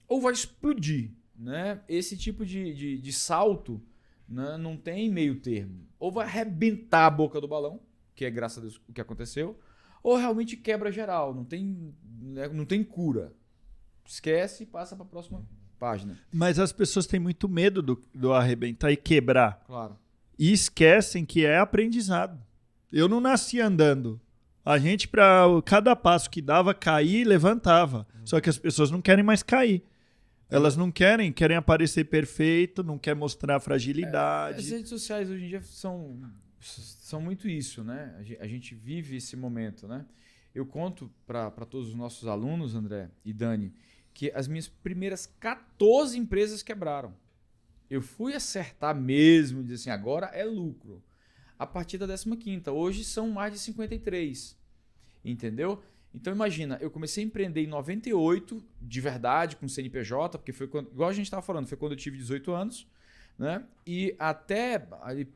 ou vai explodir, né? Esse tipo de salto, né, não tem meio termo. Ou vai arrebentar a boca do balão, que é graças a Deus o que aconteceu, ou realmente quebra geral, não tem cura. Esquece e passa para a próxima página. Mas as pessoas têm muito medo do arrebentar e quebrar. Claro. E esquecem que é aprendizado. Eu não nasci andando. A gente, para cada passo que dava, caía e levantava. Só que as pessoas não querem mais cair. Elas não querem aparecer perfeito, não querem mostrar fragilidade. As redes sociais hoje em dia são muito isso, né? A gente vive esse momento, né? Eu conto para todos os nossos alunos, André e Dani, que as minhas primeiras 14 empresas quebraram. Eu fui acertar mesmo, dizer assim, agora é lucro. A partir da 15ª. Hoje são mais de 53. Entendeu? Então imagina, eu comecei a empreender em 98, de verdade, com CNPJ, porque foi quando, igual a gente estava falando, foi quando eu tive 18 anos, né? E até ali,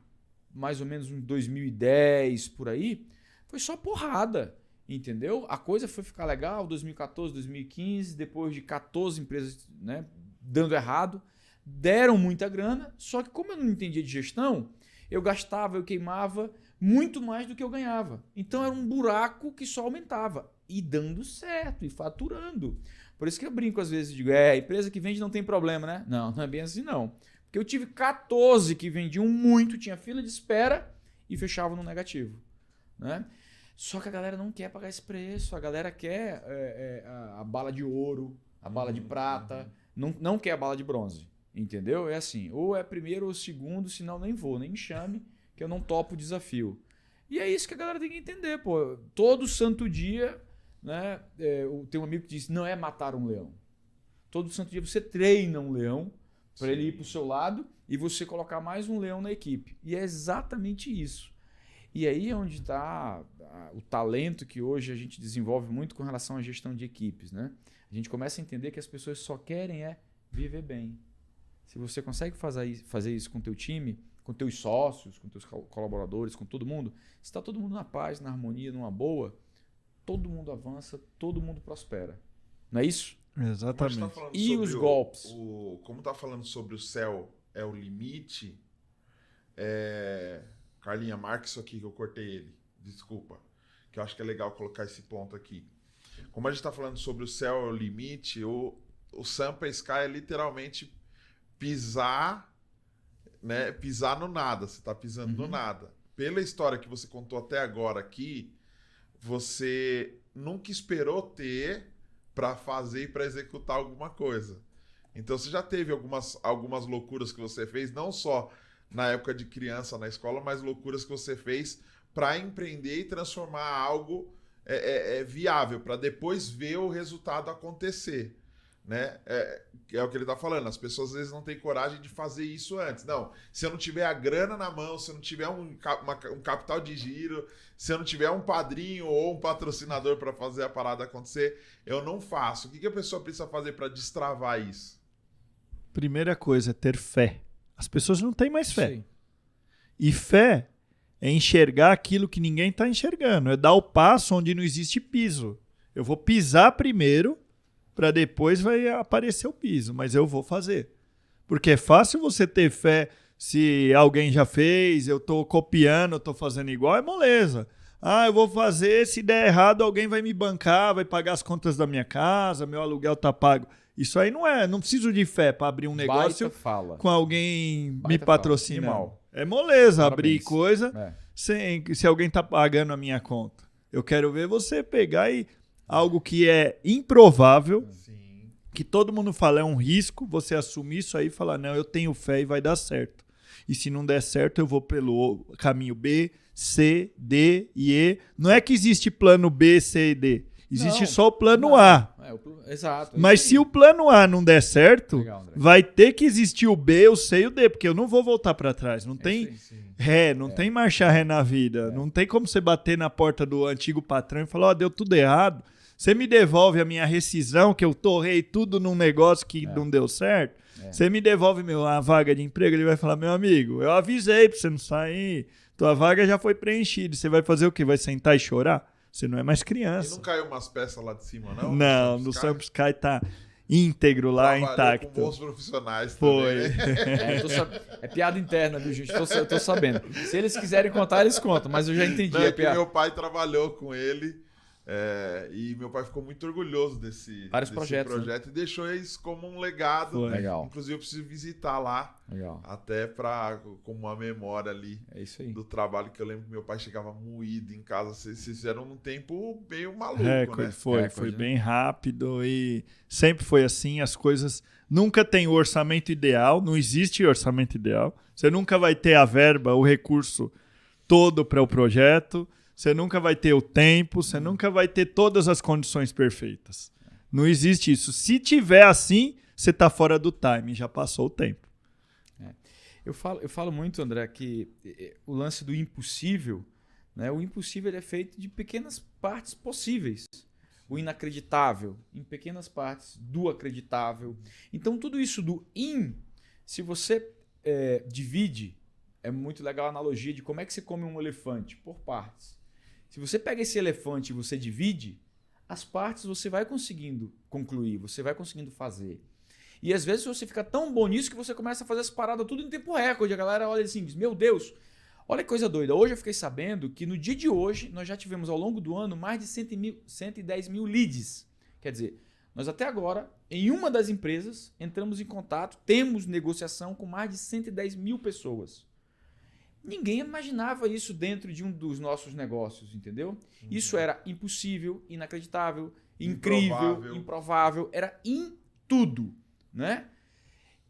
mais ou menos em 2010, por aí, foi só porrada, entendeu? A coisa foi ficar legal, 2014, 2015, depois de 14 empresas, né, dando errado, deram muita grana, só que como eu não entendia de gestão, eu gastava, eu queimava muito mais do que eu ganhava. Então era um buraco que só aumentava. E dando certo, e faturando. Por isso que eu brinco às vezes, digo, empresa que vende não tem problema, né? Não é bem assim não. Porque eu tive 14 que vendiam muito, tinha fila de espera e fechavam no negativo, né? Só que a galera não quer pagar esse preço, a galera quer a bala de ouro, a bala de prata, não quer a bala de bronze, entendeu? É assim, ou é primeiro ou segundo, senão nem vou, nem me chame, que eu não topo o desafio. E é isso que a galera tem que entender, pô. Todo santo dia, né? Tem um amigo que diz, não é matar um leão. Todo santo dia você treina um leão para ele ir para o seu lado e você colocar mais um leão na equipe. E é exatamente isso. E aí é onde está o talento que hoje a gente desenvolve muito com relação à gestão de equipes, né? A gente começa a entender que as pessoas só querem viver bem. Se você consegue fazer isso com o teu time, com teus sócios, com teus colaboradores, com todo mundo, se está todo mundo na paz, na harmonia, numa boa, todo mundo avança, todo mundo prospera. Não é isso? Exatamente. Mas tá falando E sobre os golpes? Como tá falando sobre o céu é o limite, Carlinha, marca isso aqui que eu cortei ele. Desculpa. Que eu acho que é legal colocar esse ponto aqui. Como a gente tá falando sobre o céu é o limite, o Sampa Sky é literalmente pisar, né? Pisar no nada. Você tá pisando no nada. Pela história que você contou até agora aqui, você nunca esperou ter para fazer e para executar alguma coisa. Então você já teve algumas loucuras que você fez, não só na época de criança na escola, mas loucuras que você fez para empreender e transformar algo viável, para depois ver o resultado acontecer. Né? É o que ele está falando. As pessoas às vezes não têm coragem de fazer isso antes. Não, se eu não tiver a grana na mão, se eu não tiver um capital de giro, se eu não tiver um padrinho ou um patrocinador para fazer a parada acontecer, eu não faço. O que a pessoa precisa fazer para destravar isso? Primeira coisa é ter fé. As pessoas não têm mais fé. Sim. E fé é enxergar aquilo que ninguém está enxergando. É dar o passo onde não existe piso. Eu vou pisar primeiro, para depois vai aparecer o piso, mas eu vou fazer. Porque é fácil você ter fé se alguém já fez, eu estou copiando, eu estou fazendo igual, é moleza. Eu vou fazer, se der errado alguém vai me bancar, vai pagar as contas da minha casa, meu aluguel tá pago. Isso aí não preciso de fé para abrir um negócio com alguém me patrocinando. É moleza abrir coisa se alguém tá pagando a minha conta. Eu quero ver você pegar e algo que é improvável, que todo mundo fala é um risco, você assumir isso aí e falar, não, eu tenho fé e vai dar certo. E se não der certo, eu vou pelo caminho B, C, D e E. Não é que existe plano B, C e D. Existe só o plano A. Exato. Mas se o plano A não der certo, vai ter que existir o B, o C e o D, porque eu não vou voltar para trás. Não tem ré, não tem marcha ré na vida. Não tem como você bater na porta do antigo patrão e falar, deu tudo errado. Você me devolve a minha rescisão, que eu torrei tudo num negócio que não deu certo. Você me devolve a vaga de emprego, ele vai falar, meu amigo, eu avisei pra você não sair. Tua vaga já foi preenchida. Você vai fazer o quê? Vai sentar e chorar? Você não é mais criança. E não caiu umas peças lá de cima, não? Não, no Sampa Sky tá íntegro lá, intacto. Com bons profissionais também. É piada interna, viu, gente? Eu tô sabendo. Se eles quiserem contar, eles contam, mas eu já entendi a piada. Meu pai trabalhou com ele e meu pai ficou muito orgulhoso desse projeto, né? E deixou isso como um legado. Legal. Inclusive eu preciso visitar lá. Legal. Até como uma memória ali do trabalho, que eu lembro que meu pai chegava moído em casa. Vocês fizeram num tempo meio maluco, né? Foi bem rápido e sempre foi assim. As coisas nunca tem o orçamento ideal, não existe orçamento ideal. Você nunca vai ter a verba, o recurso todo para o projeto. Você nunca vai ter o tempo, você nunca vai ter todas as condições perfeitas. Não existe isso. Se tiver assim, você está fora do time, já passou o tempo. Eu falo muito, André, que o lance do impossível, né? O impossível ele é feito de pequenas partes possíveis. O inacreditável, em pequenas partes do acreditável. Então, tudo isso do se você divide, é muito legal a analogia de como é que você come um elefante por partes. Se você pega esse elefante e você divide, as partes você vai conseguindo concluir, você vai conseguindo fazer. E às vezes você fica tão bom nisso que você começa a fazer essa parada tudo em tempo recorde. A galera olha assim e diz, meu Deus, olha que coisa doida. Hoje eu fiquei sabendo que no dia de hoje nós já tivemos ao longo do ano mais de 110 mil leads. Quer dizer, nós até agora, em uma das empresas, entramos em contato, temos negociação com mais de 110 mil pessoas. Ninguém imaginava isso dentro de um dos nossos negócios, entendeu? Isso era impossível, inacreditável, incrível, improvável, era em tudo, né?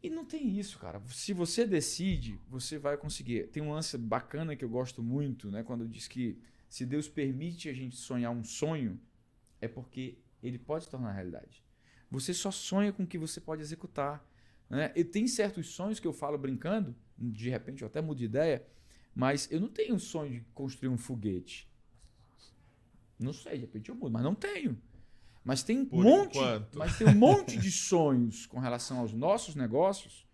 E não tem isso, cara. Se você decide, você vai conseguir. Tem um lance bacana que eu gosto muito, né? Quando diz que se Deus permite a gente sonhar um sonho, é porque ele pode se tornar realidade. Você só sonha com o que você pode executar, né? E tem certos sonhos que eu falo brincando, de repente eu até mudo de ideia, mas eu não tenho um sonho de construir um foguete. Não sei, de repente eu mudo, mas não tenho. Mas tem um monte de sonhos com relação aos nossos negócios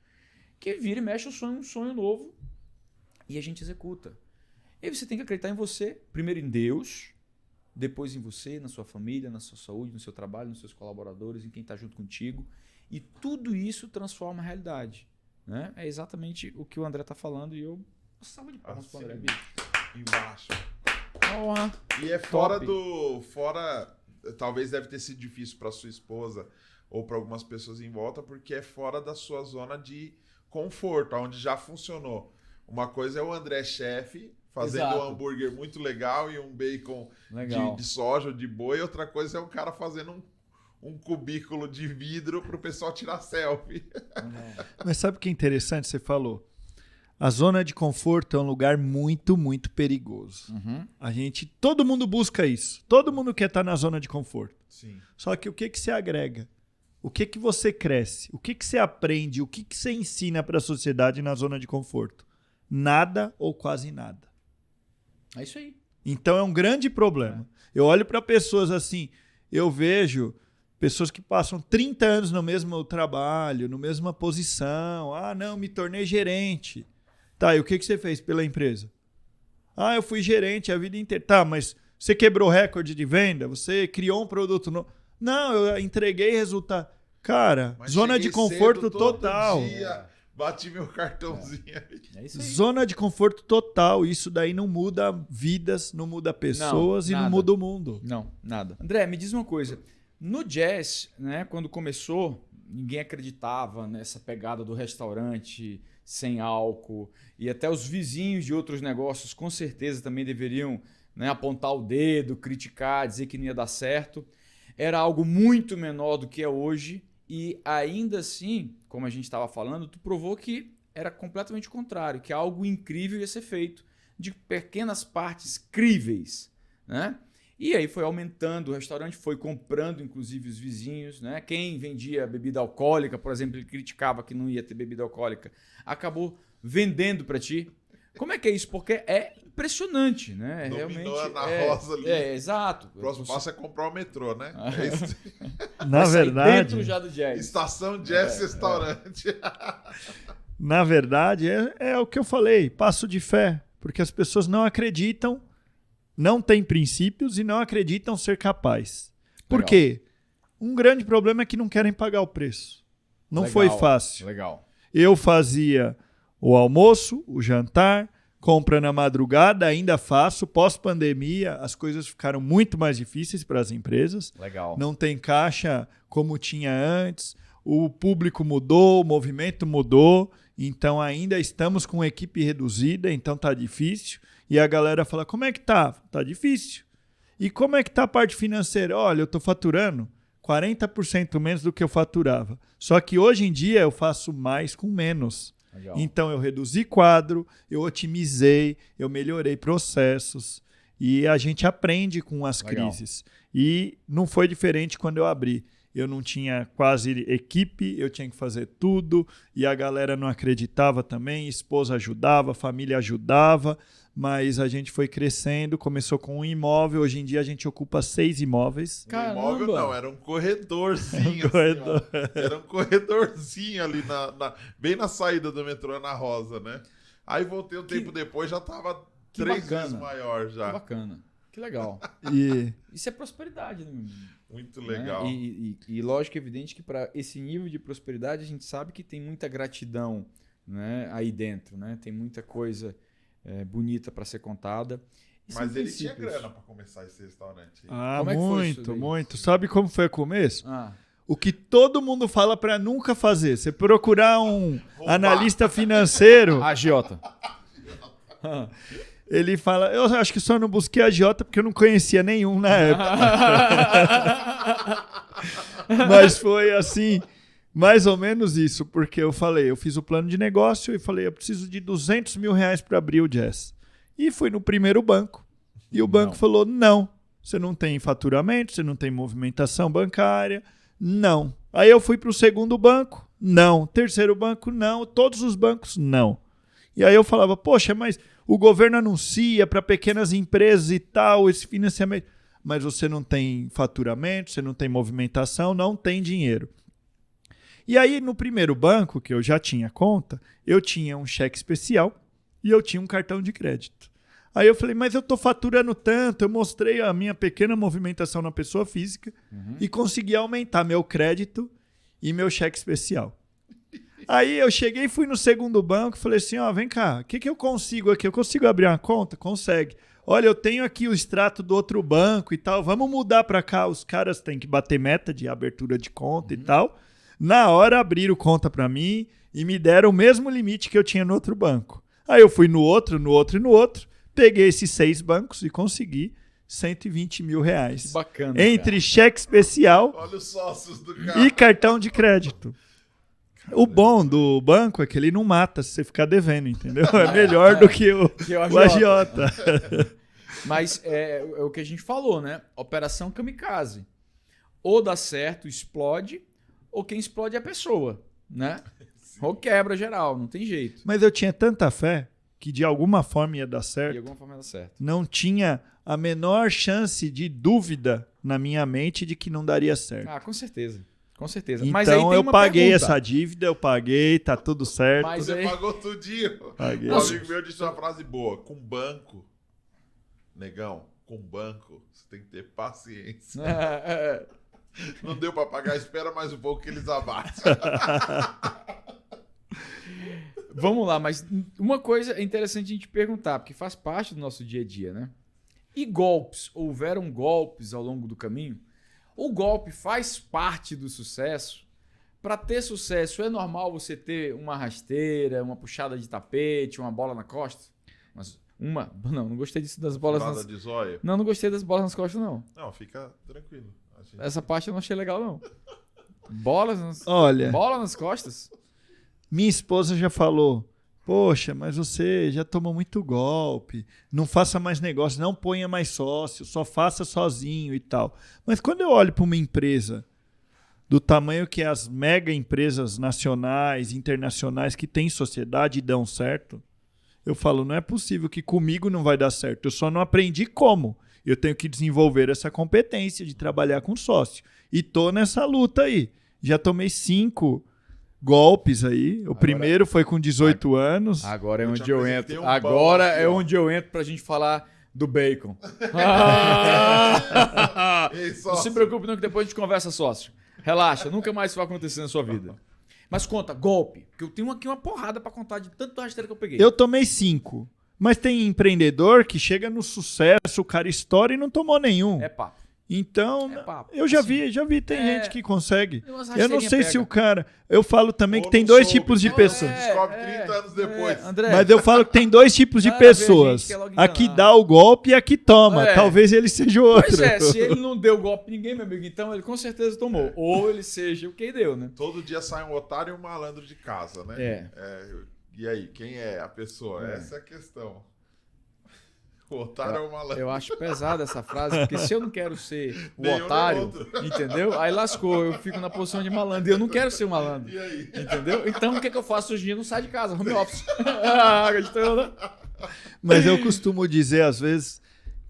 que vira e mexe um sonho novo e a gente executa. E aí você tem que acreditar em você, primeiro em Deus, depois em você, na sua família, na sua saúde, no seu trabalho, nos seus colaboradores, em quem está junto contigo. E tudo isso transforma a realidade. Né? É exatamente o que o André está falando e eu... Salva de palmas pro André, bicho. Embaixo. Honra. E é fora do... Talvez deve ter sido difícil para sua esposa ou para algumas pessoas em volta, porque é fora da sua zona de conforto, onde já funcionou. Uma coisa é o André chefe fazendo um hambúrguer muito legal e um bacon de soja ou de boi. Outra coisa é o cara fazendo um cubículo de vidro para o pessoal tirar selfie. Mas sabe o que é interessante? Você falou. A zona de conforto é um lugar muito, muito perigoso. Uhum. Todo mundo busca isso. Todo mundo quer estar na zona de conforto. Sim. Só que o que você agrega? O que você cresce? O que você aprende? O que você ensina para a sociedade na zona de conforto? Nada ou quase nada. É isso aí. Então é um grande problema. Eu olho para pessoas assim, eu vejo pessoas que passam 30 anos no mesmo trabalho, na mesma posição. Ah, não, me tornei gerente. Tá, e o que você fez pela empresa? Ah, eu fui gerente a vida inteira. Tá, mas você quebrou recorde de venda? Você criou um produto novo? Não, eu entreguei resultado. Cara, mas zona de conforto total. Bati meu cartãozinho. É isso aí. Zona de conforto total. Isso daí não muda vidas, não muda pessoas e não muda o mundo. Não, nada. André, me diz uma coisa. No jazz, né, quando começou, ninguém acreditava nessa pegada do restaurante sem álcool. E até os vizinhos de outros negócios com certeza também deveriam, né, apontar o dedo, criticar, dizer que não ia dar certo. Era algo muito menor do que é hoje. E ainda assim, como a gente estava falando, tu provou que era completamente o contrário, que algo incrível ia ser feito, de pequenas partes críveis, né? E aí foi aumentando, o restaurante foi comprando, inclusive, os vizinhos, né? Quem vendia bebida alcoólica, por exemplo, ele criticava que não ia ter bebida alcoólica, acabou vendendo para ti. Como é que é isso? Porque é impressionante, né? Dominou realmente na rosa ali. Exato. O próximo passo é comprar o metrô, né? É isso. Na verdade, dentro já do jazz. Estação Jazz Restaurante. Na verdade, é o que eu falei, passo de fé. Porque as pessoas não acreditam, não têm princípios e não acreditam ser capaz. Por Legal. quê? Um grande problema é que não querem pagar o preço. Não Legal, foi fácil. Legal. Eu fazia o almoço, o jantar, compra na madrugada, ainda faço. Pós-pandemia, as coisas ficaram muito mais difíceis para as empresas. Legal. Não tem caixa como tinha antes. O público mudou, o movimento mudou. Então ainda estamos com equipe reduzida, então tá difícil. E a galera fala, como é que tá? Tá difícil. E como é que tá a parte financeira? Olha, eu tô faturando 40% menos do que eu faturava. Só que hoje em dia eu faço mais com menos. Legal. Então eu reduzi quadro, eu otimizei, eu melhorei processos e a gente aprende com as Legal. crises. E não foi diferente quando eu abri. Eu não tinha quase equipe, eu tinha que fazer tudo e a galera não acreditava também, esposa ajudava, família ajudava, mas a gente foi crescendo, começou com um imóvel, hoje em dia a gente ocupa 6 imóveis. Caramba. Um imóvel não, era um corredorzinho. Corredor. Assim, era um corredorzinho ali, bem na saída do metrô, na Rosa, né? Aí voltei um tempo depois, já tava 3 vezes maior já. Que bacana. Que legal. Isso é prosperidade, né, meu menino? Muito legal. Né? E lógico, evidente que para esse nível de prosperidade a gente sabe que tem muita gratidão, né, aí dentro, né? Tem muita coisa bonita para ser contada. Mas ele tinha grana para começar esse restaurante. Ah, Como é que foi isso muito, daí? muito. Sabe como foi o começo? Ah, O que todo mundo fala para nunca fazer. Você procurar um analista financeiro, agiota. ele fala, eu acho que só não busquei agiota porque eu não conhecia nenhum na época. Mas foi assim, mais ou menos isso, porque eu fiz o plano de negócio e falei, eu preciso de R$200 mil para abrir o Jazz. E fui no primeiro banco. E o banco falou, não, você não tem faturamento, você não tem movimentação bancária, não. Aí eu fui para o segundo banco, não. Terceiro banco, não. Todos os bancos, não. E aí eu falava, poxa, mas o governo anuncia para pequenas empresas e tal, esse financiamento. Mas você não tem faturamento, você não tem movimentação, não tem dinheiro. E aí no primeiro banco, que eu já tinha conta, eu tinha um cheque especial e eu tinha um cartão de crédito. Aí eu falei, mas eu tô faturando tanto, eu mostrei a minha pequena movimentação na pessoa física e consegui aumentar meu crédito e meu cheque especial. Aí eu cheguei e fui no segundo banco e falei assim, ó, vem cá, o que eu consigo aqui? Eu consigo abrir uma conta? Consegue. Olha, eu tenho aqui o extrato do outro banco e tal, vamos mudar para cá. Os caras têm que bater meta de abertura de conta e tal. Na hora abriram conta para mim e me deram o mesmo limite que eu tinha no outro banco. Aí eu fui no outro, peguei esses 6 bancos e consegui 120 mil reais. Bacana. Entre cheque especial Olha os sócios do cara. e cartão de crédito. O bom do banco é que ele não mata se você ficar devendo, entendeu? É melhor do que o agiota. Mas é o que a gente falou, né? Operação kamikaze. Ou dá certo, explode, ou quem explode é a pessoa, né? Ou quebra geral, não tem jeito. Mas eu tinha tanta fé que de alguma forma ia dar certo. De alguma forma ia dar certo. Não tinha a menor chance de dúvida na minha mente de que não daria certo. Ah, com certeza. Com certeza. Então mas aí tem eu paguei pergunta. essa dívida, eu paguei, tá tudo certo. Mas Você aí... pagou tudinho. Paguei. Um amigo meu disse uma frase boa. Com banco, negão, com banco, você tem que ter paciência. Não deu pra pagar, espera mais um pouco que eles abatem. Vamos lá, mas uma coisa é interessante a gente perguntar, porque faz parte do nosso dia a dia, né? E golpes? Houveram golpes ao longo do caminho? O golpe faz parte do sucesso? Para ter sucesso, é normal você ter uma rasteira, uma puxada de tapete, uma bola na costa? Mas não gostei disso das bolas Nada nas... de zóio. Não gostei das bolas nas costas, não. Não, fica tranquilo. Essa parte eu não achei legal, não. Bola nas costas? Minha esposa já falou, poxa, mas você já tomou muito golpe, não faça mais negócio, não ponha mais sócio, só faça sozinho e tal. Mas quando eu olho para uma empresa do tamanho que as mega empresas nacionais, internacionais que têm sociedade e dão certo, eu falo, não é possível que comigo não vai dar certo, eu só não aprendi como. Eu tenho que desenvolver essa competência de trabalhar com sócio. E tô nessa luta aí. Já tomei 5 golpes aí. O primeiro foi com 18 anos. Agora é onde eu entro. Um Agora aqui, é ó. onde eu entro pra gente falar do bacon. Ei, Não sócio. se preocupe não que depois a gente conversa, sócio. Relaxa, nunca mais isso vai acontecer na sua vida. Mas conta, golpe. Porque eu tenho aqui uma porrada pra contar de tanto rasteira que eu peguei. Eu tomei 5. Mas tem empreendedor que chega no sucesso, o cara estoura e não tomou nenhum. É papo. Então, É papo. eu já Assim, vi, tem gente que consegue. Tem umas Eu não rasteirinhas sei pega. se o cara... Eu falo também Ou que tem não 2 soube. tipos de Não, pessoas. Descobre 30 anos depois. André, Mas eu falo que tem 2 tipos de Nada a ver, pessoas. gente, que é logo A que enganar. dá o golpe e a que toma. É. Talvez ele seja o outro. pois é, se ele não deu golpe em ninguém, meu amigo, então ele com certeza tomou. Ou ele seja o que deu, né? Todo dia sai um otário e um malandro de casa, né? É. E aí, quem é a pessoa? É. Essa é a questão. O otário é o malandro. Eu acho pesada essa frase, porque se eu não quero ser o Nenhum nem otário, outro. entendeu? Aí lascou, eu fico na posição de malandro. E eu não quero ser um malandro, E aí? entendeu? Então o que eu faço hoje em dia? Eu não saio de casa, home office. Ah, gostou, né? Mas eu costumo dizer, às vezes,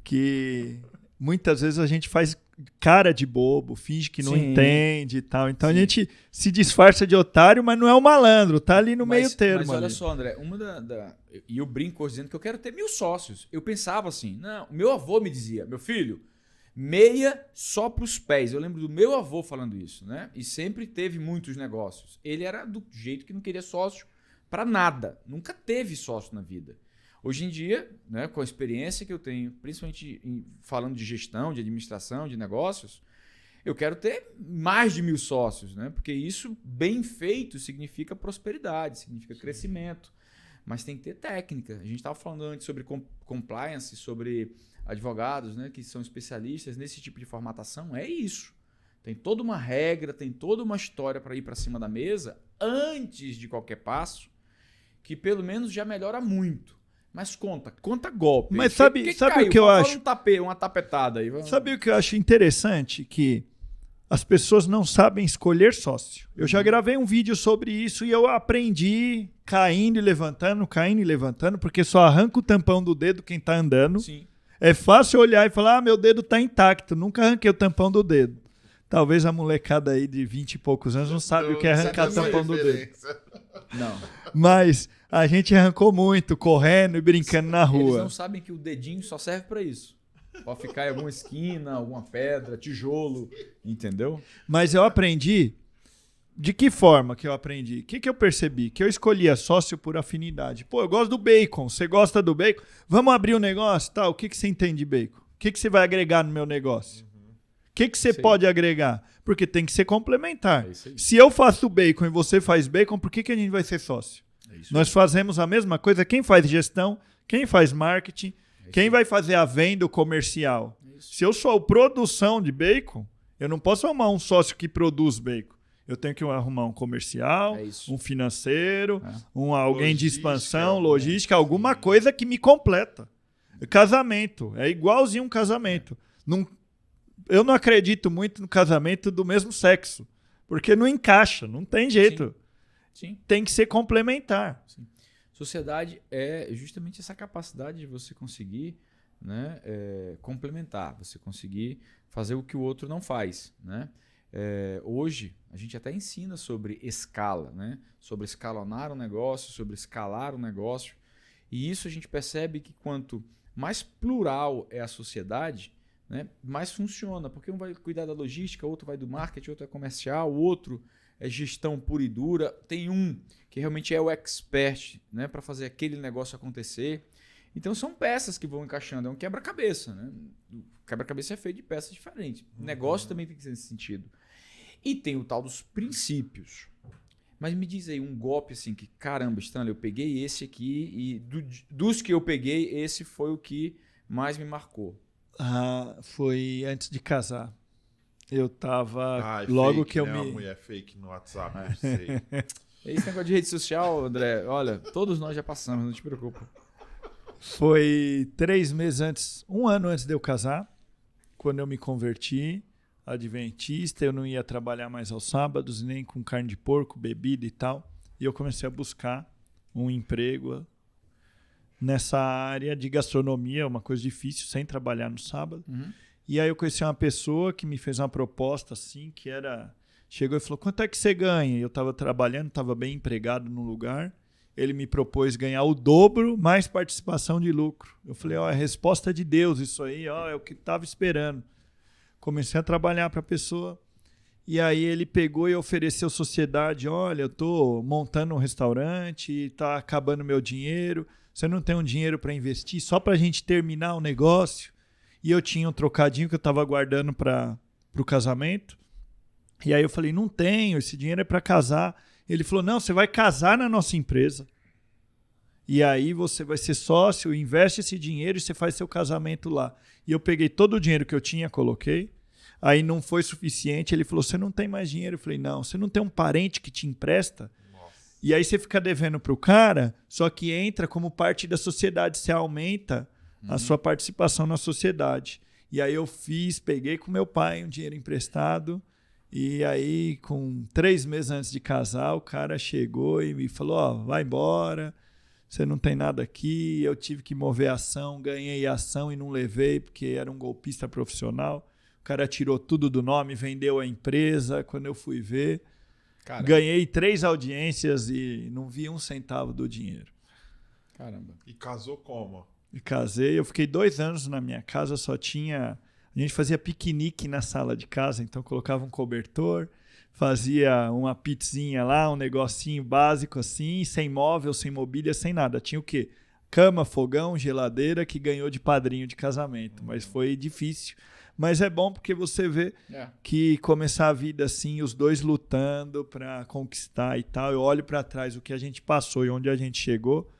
que muitas vezes a gente faz cara de bobo, finge que não Sim. entende e tal. Então a gente se disfarça de otário, mas não é um malandro, tá ali no meio termo. Mas olha ali. só, André, e eu brinco hoje dizendo que eu quero ter 1000 sócios. Eu pensava assim, não, meu avô me dizia, meu filho, meia só pros pés. Eu lembro do meu avô falando isso, né? E sempre teve muitos negócios. Ele era do jeito que não queria sócio pra nada. Nunca teve sócio na vida. Hoje em dia, né, com a experiência que eu tenho, principalmente falando de gestão, de administração, de negócios, eu quero ter mais de 1000 sócios, né? Porque isso, bem feito, significa prosperidade, significa crescimento. Mas tem que ter técnica. A gente estava falando antes sobre compliance, sobre advogados, né, que são especialistas nesse tipo de formatação. É isso. Tem toda uma regra, tem toda uma história para ir para cima da mesa antes de qualquer passo, que pelo menos já melhora muito. Mas conta golpe. Mas sabe o que eu Fala acho? Uma tapetada aí. Sabe o que eu acho interessante? Que as pessoas não sabem escolher sócio. Eu já gravei um vídeo sobre isso e eu aprendi caindo e levantando, porque só arranca o tampão do dedo quem tá andando. Sim. É fácil olhar e falar, meu dedo tá intacto, nunca arranquei o tampão do dedo. Talvez a molecada aí de 20 e poucos anos não sabe o que é arrancar tampão do dedo. Não. Mas a gente arrancou muito, correndo e brincando na rua. Eles não sabem que o dedinho só serve pra isso. Pode ficar em alguma esquina, alguma pedra, tijolo, entendeu? Mas eu aprendi. De que forma que eu aprendi? O que eu percebi? Que eu escolhia sócio por afinidade. Pô, eu gosto do bacon. Você gosta do bacon? Vamos abrir um negócio? Tá, o que você entende de bacon? O que você vai agregar no meu negócio? O que você pode agregar? Porque tem que ser complementar. Se eu faço bacon e você faz bacon, por que a gente vai ser sócio? Nós fazemos a mesma coisa. Quem faz gestão, quem faz marketing, quem vai fazer a venda, o comercial. Se eu sou produção de bacon, eu não posso arrumar um sócio que produz bacon. Eu tenho que arrumar um comercial, um financeiro, alguém de expansão, logística, alguma coisa que me completa. Casamento. É igualzinho um casamento. Eu não acredito muito no casamento do mesmo sexo. Porque não encaixa, não tem jeito. Sim. Tem que ser complementar. Sim. Sociedade é justamente essa capacidade de você conseguir, né, complementar, você conseguir fazer o que o outro não faz, né? Hoje, a gente até ensina sobre escala, né? Sobre escalonar um negócio, sobre escalar um negócio. E isso a gente percebe que quanto mais plural é a sociedade, né, mais funciona. Porque um vai cuidar da logística, outro vai do marketing, outro é comercial, o outro é gestão pura e dura. Tem um que realmente é o expert, né, para fazer aquele negócio acontecer. Então são peças que vão encaixando. É um quebra-cabeça. Né? O quebra-cabeça é feito de peças diferentes. O negócio também tem que ser nesse sentido. E tem o tal dos princípios. Mas me diz aí um golpe assim que, caramba, Stanley, eu peguei esse aqui e dos que eu peguei, esse foi o que mais me marcou. Foi antes de casar. Eu tava logo fake, que eu né? me... Uma mulher fake no WhatsApp, não sei. Esse negócio de rede social, André, olha, todos nós já passamos, não te preocupa. Foi 3 meses antes, 1 ano antes de eu casar, quando eu me converti. Adventista, eu não ia trabalhar mais aos sábados, nem com carne de porco, bebida e tal. E eu comecei a buscar um emprego nessa área de gastronomia, uma coisa difícil, sem trabalhar no sábado. E aí eu conheci uma pessoa que me fez uma proposta assim, que era... Chegou e falou, quanto é que você ganha? Eu estava trabalhando, estava bem empregado no lugar. Ele me propôs ganhar o dobro, mais participação de lucro. Eu falei, é resposta de Deus isso aí, é o que estava esperando. Comecei a trabalhar para a pessoa e aí ele pegou e ofereceu sociedade. Olha, eu estou montando um restaurante e está acabando meu dinheiro. Você não tem um dinheiro para investir só para a gente terminar o negócio? E eu tinha um trocadinho que eu estava guardando para o casamento. E aí eu falei, não tenho, esse dinheiro é para casar. Ele falou, não, você vai casar na nossa empresa. E aí você vai ser sócio, investe esse dinheiro e você faz seu casamento lá. E eu peguei todo o dinheiro que eu tinha, coloquei. Aí não foi suficiente. Ele falou, você não tem mais dinheiro? Eu falei, não. Você não tem um parente que te empresta? Nossa. E aí você fica devendo para o cara, só que entra como parte da sociedade. Você aumenta a sua participação na sociedade. E aí eu peguei com meu pai um dinheiro emprestado. E aí, com 3 meses antes de casar, o cara chegou e me falou, vai embora. Você não tem nada aqui, eu tive que mover ação, ganhei ação e não levei porque era um golpista profissional. O cara tirou tudo do nome, vendeu a empresa. Quando eu fui ver, caramba, ganhei 3 audiências e não vi 1 centavo do dinheiro. Caramba. E casou como? E casei, eu fiquei 2 anos na minha casa, só tinha... A gente fazia piquenique na sala de casa, então colocava um cobertor, fazia uma pizzinha lá, um negocinho básico assim, sem móvel, sem mobília, sem nada. Tinha o quê? Cama, fogão, geladeira, que ganhou de padrinho de casamento. Mas foi difícil. Mas é bom porque você vê que começar a vida assim, os dois lutando para conquistar e tal. Eu olho para trás o que a gente passou e onde a gente chegou.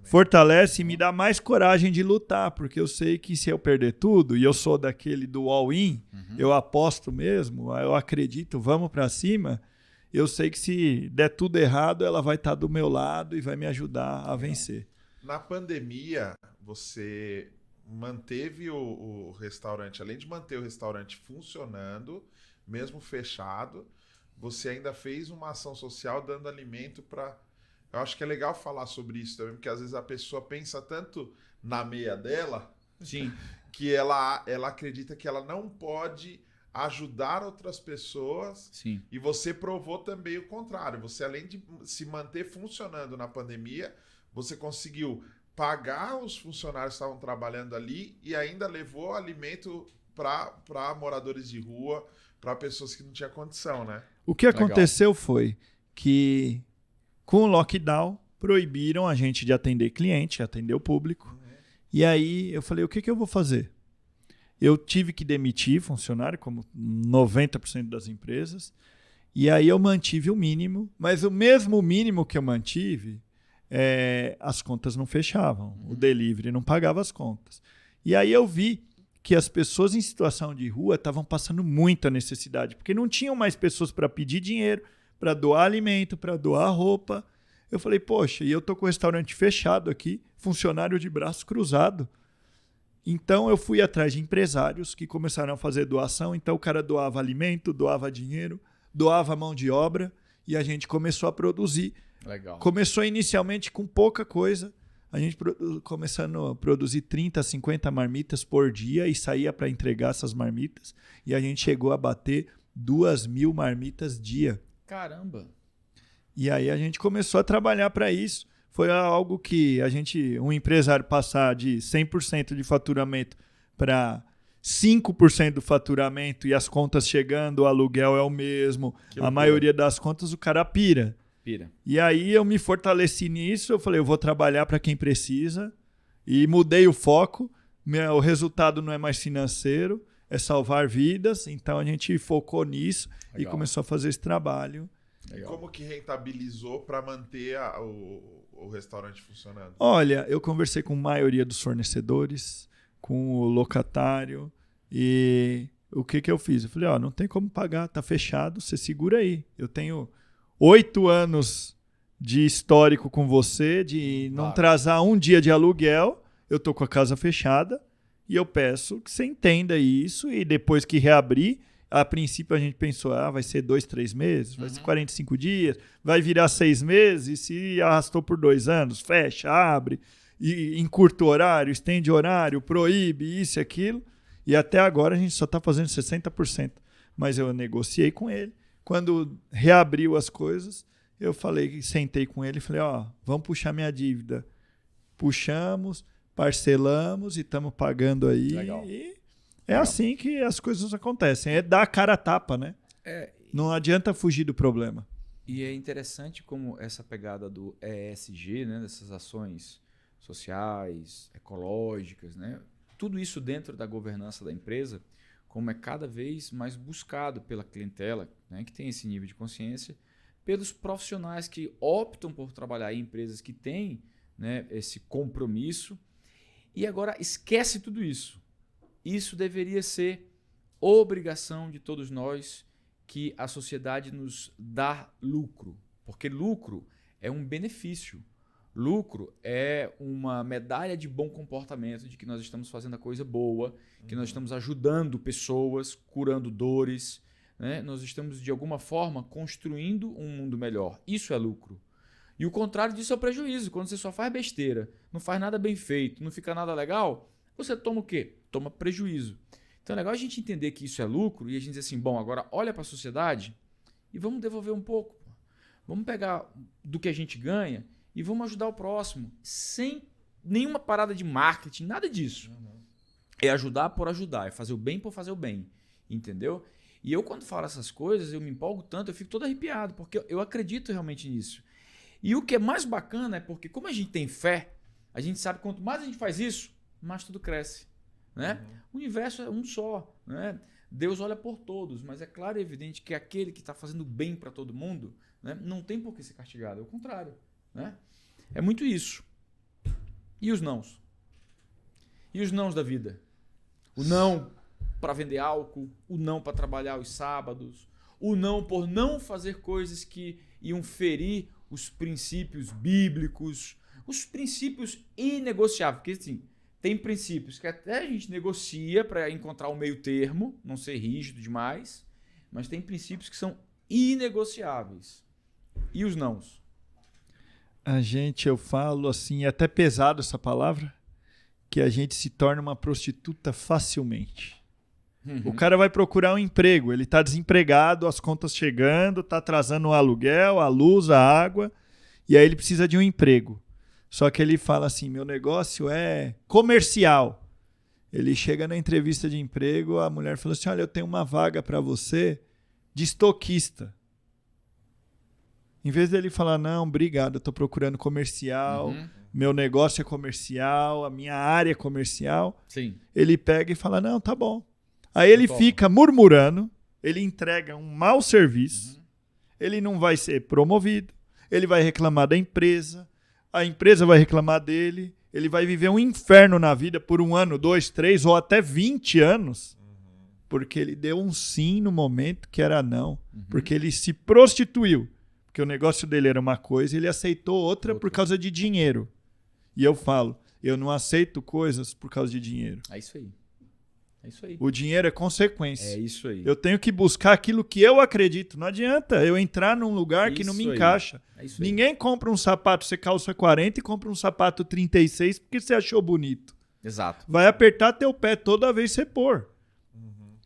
Fortalece e me dá mais coragem de lutar, porque eu sei que se eu perder tudo, e eu sou daquele do all-in, eu aposto mesmo, eu acredito, vamos para cima, eu sei que se der tudo errado, ela vai estar do meu lado e vai me ajudar a vencer. Na pandemia, você manteve o restaurante, além de manter o restaurante funcionando, mesmo fechado, você ainda fez uma ação social dando alimento para... Eu acho que é legal falar sobre isso também, porque às vezes a pessoa pensa tanto na meia dela, sim, que ela acredita que ela não pode ajudar outras pessoas. Sim. E você provou também o contrário. Você, além de se manter funcionando na pandemia, você conseguiu pagar os funcionários que estavam trabalhando ali e ainda levou alimento para moradores de rua, para pessoas que não tinham condição, né? O que aconteceu foi que, com o lockdown, proibiram a gente de atender cliente, atender o público. E aí eu falei, o que eu vou fazer? Eu tive que demitir funcionário, como 90% das empresas, e aí eu mantive o mínimo, mas o mesmo mínimo que eu mantive, as contas não fechavam, o delivery não pagava as contas. E aí eu vi que as pessoas em situação de rua estavam passando muita necessidade, porque não tinham mais pessoas para pedir dinheiro, para doar alimento, para doar roupa. Eu falei, poxa, e eu tô com o restaurante fechado aqui, funcionário de braço cruzado. Então eu fui atrás de empresários que começaram a fazer doação. Então o cara doava alimento, doava dinheiro, doava mão de obra e a gente começou a produzir. Legal. Começou inicialmente com pouca coisa. A gente começando a produzir 30, 50 marmitas por dia e saía para entregar essas marmitas. E a gente chegou a bater 2.000 marmitas dia. Caramba! E aí a gente começou a trabalhar para isso. Foi algo que um empresário passar de 100% de faturamento para 5% do faturamento e as contas chegando, o aluguel é o mesmo, a maioria das contas o cara pira. E aí eu me fortaleci nisso, eu falei, eu vou trabalhar para quem precisa e mudei o foco. O resultado não é mais financeiro, é salvar vidas. Então a gente focou nisso. Legal. E começou a fazer esse trabalho. Legal. E como que rentabilizou para manter o restaurante funcionando? Olha, eu conversei com a maioria dos fornecedores, com o locatário e o que eu fiz? Eu falei, não tem como pagar, tá fechado, você segura aí. Eu tenho 8 anos de histórico com você, de não atrasar um dia de aluguel, eu tô com a casa fechada e eu peço que você entenda isso e depois que reabrir, a princípio a gente pensou, vai ser 2, 3 meses, vai ser 45 dias, vai virar 6 meses e se arrastou por 2 anos, fecha, abre, e encurta o horário, estende o horário, proíbe isso e aquilo. E até agora a gente só está fazendo 60%. Mas eu negociei com ele. Quando reabriu as coisas, eu sentei com ele e falei, vamos puxar minha dívida. Puxamos, parcelamos e estamos pagando aí. Legal. E é assim que as coisas acontecem. É dar a cara a tapa, né? Não adianta fugir do problema. E é interessante como essa pegada do ESG, né, dessas ações sociais, ecológicas, né, tudo isso dentro da governança da empresa, como é cada vez mais buscado pela clientela, né, que tem esse nível de consciência, pelos profissionais que optam por trabalhar em empresas que têm, né, esse compromisso. E agora esquece tudo isso. Isso deveria ser obrigação de todos nós, que a sociedade nos dá lucro, porque lucro é um benefício. Lucro é uma medalha de bom comportamento, de que nós estamos fazendo a coisa boa, que nós estamos ajudando pessoas, curando dores, né? Nós estamos, de alguma forma, construindo um mundo melhor. Isso é lucro. E o contrário disso é o prejuízo. Quando você só faz besteira, não faz nada bem feito, não fica nada legal, você toma o quê? Toma prejuízo. Então é legal a gente entender que isso é lucro e a gente dizer assim, bom, agora olha para a sociedade e vamos devolver um pouco. Vamos pegar do que a gente ganha e vamos ajudar o próximo, sem nenhuma parada de marketing, nada disso. É ajudar por ajudar, é fazer o bem por fazer o bem, entendeu? E eu, quando falo essas coisas, eu me empolgo tanto, eu fico todo arrepiado, porque eu acredito realmente nisso. E o que é mais bacana é porque, como a gente tem fé, a gente sabe que quanto mais a gente faz isso, mais tudo cresce. Né? O universo é um só. Né? Deus olha por todos, mas é claro e evidente que aquele que está fazendo bem para todo mundo, né, não tem por que ser castigado, é o contrário. Né? É muito isso. E os nãos? E os nãos da vida? O não para vender álcool, o não para trabalhar aos sábados, o não por não fazer coisas que iam ferir os princípios bíblicos, os princípios inegociáveis, porque assim, tem princípios que até a gente negocia para encontrar um meio termo, não ser rígido demais, mas tem princípios que são inegociáveis. E os nãos? Eu falo assim, é até pesado essa palavra, que a gente se torna uma prostituta facilmente. O cara vai procurar um emprego, ele está desempregado, as contas chegando, está atrasando o aluguel, a luz, a água, e aí ele precisa de um emprego. Só que ele fala assim, meu negócio é comercial. Ele chega na entrevista de emprego, a mulher fala assim, olha, eu tenho uma vaga para você de estoquista. Em vez dele falar, não, obrigado, eu estou procurando comercial, meu negócio é comercial, a minha área é comercial. Sim. Ele pega e fala, não, tá bom. Aí ele fica murmurando, ele entrega um mau serviço, ele não vai ser promovido, ele vai reclamar da empresa, a empresa vai reclamar dele, ele vai viver um inferno na vida por 1 ano, 2, 3 ou até 20 anos, porque ele deu um sim no momento que era não, porque ele se prostituiu, porque o negócio dele era uma coisa e ele aceitou outra por causa de dinheiro. E eu falo, eu não aceito coisas por causa de dinheiro. É isso aí. É isso aí. O dinheiro é consequência. É isso aí. Eu tenho que buscar aquilo que eu acredito. Não adianta eu entrar num lugar que não me encaixa. É isso aí. Ninguém compra um sapato, você calça 40 e compra um sapato 36 porque você achou bonito. Exato. Vai apertar teu pé toda vez que você pôr.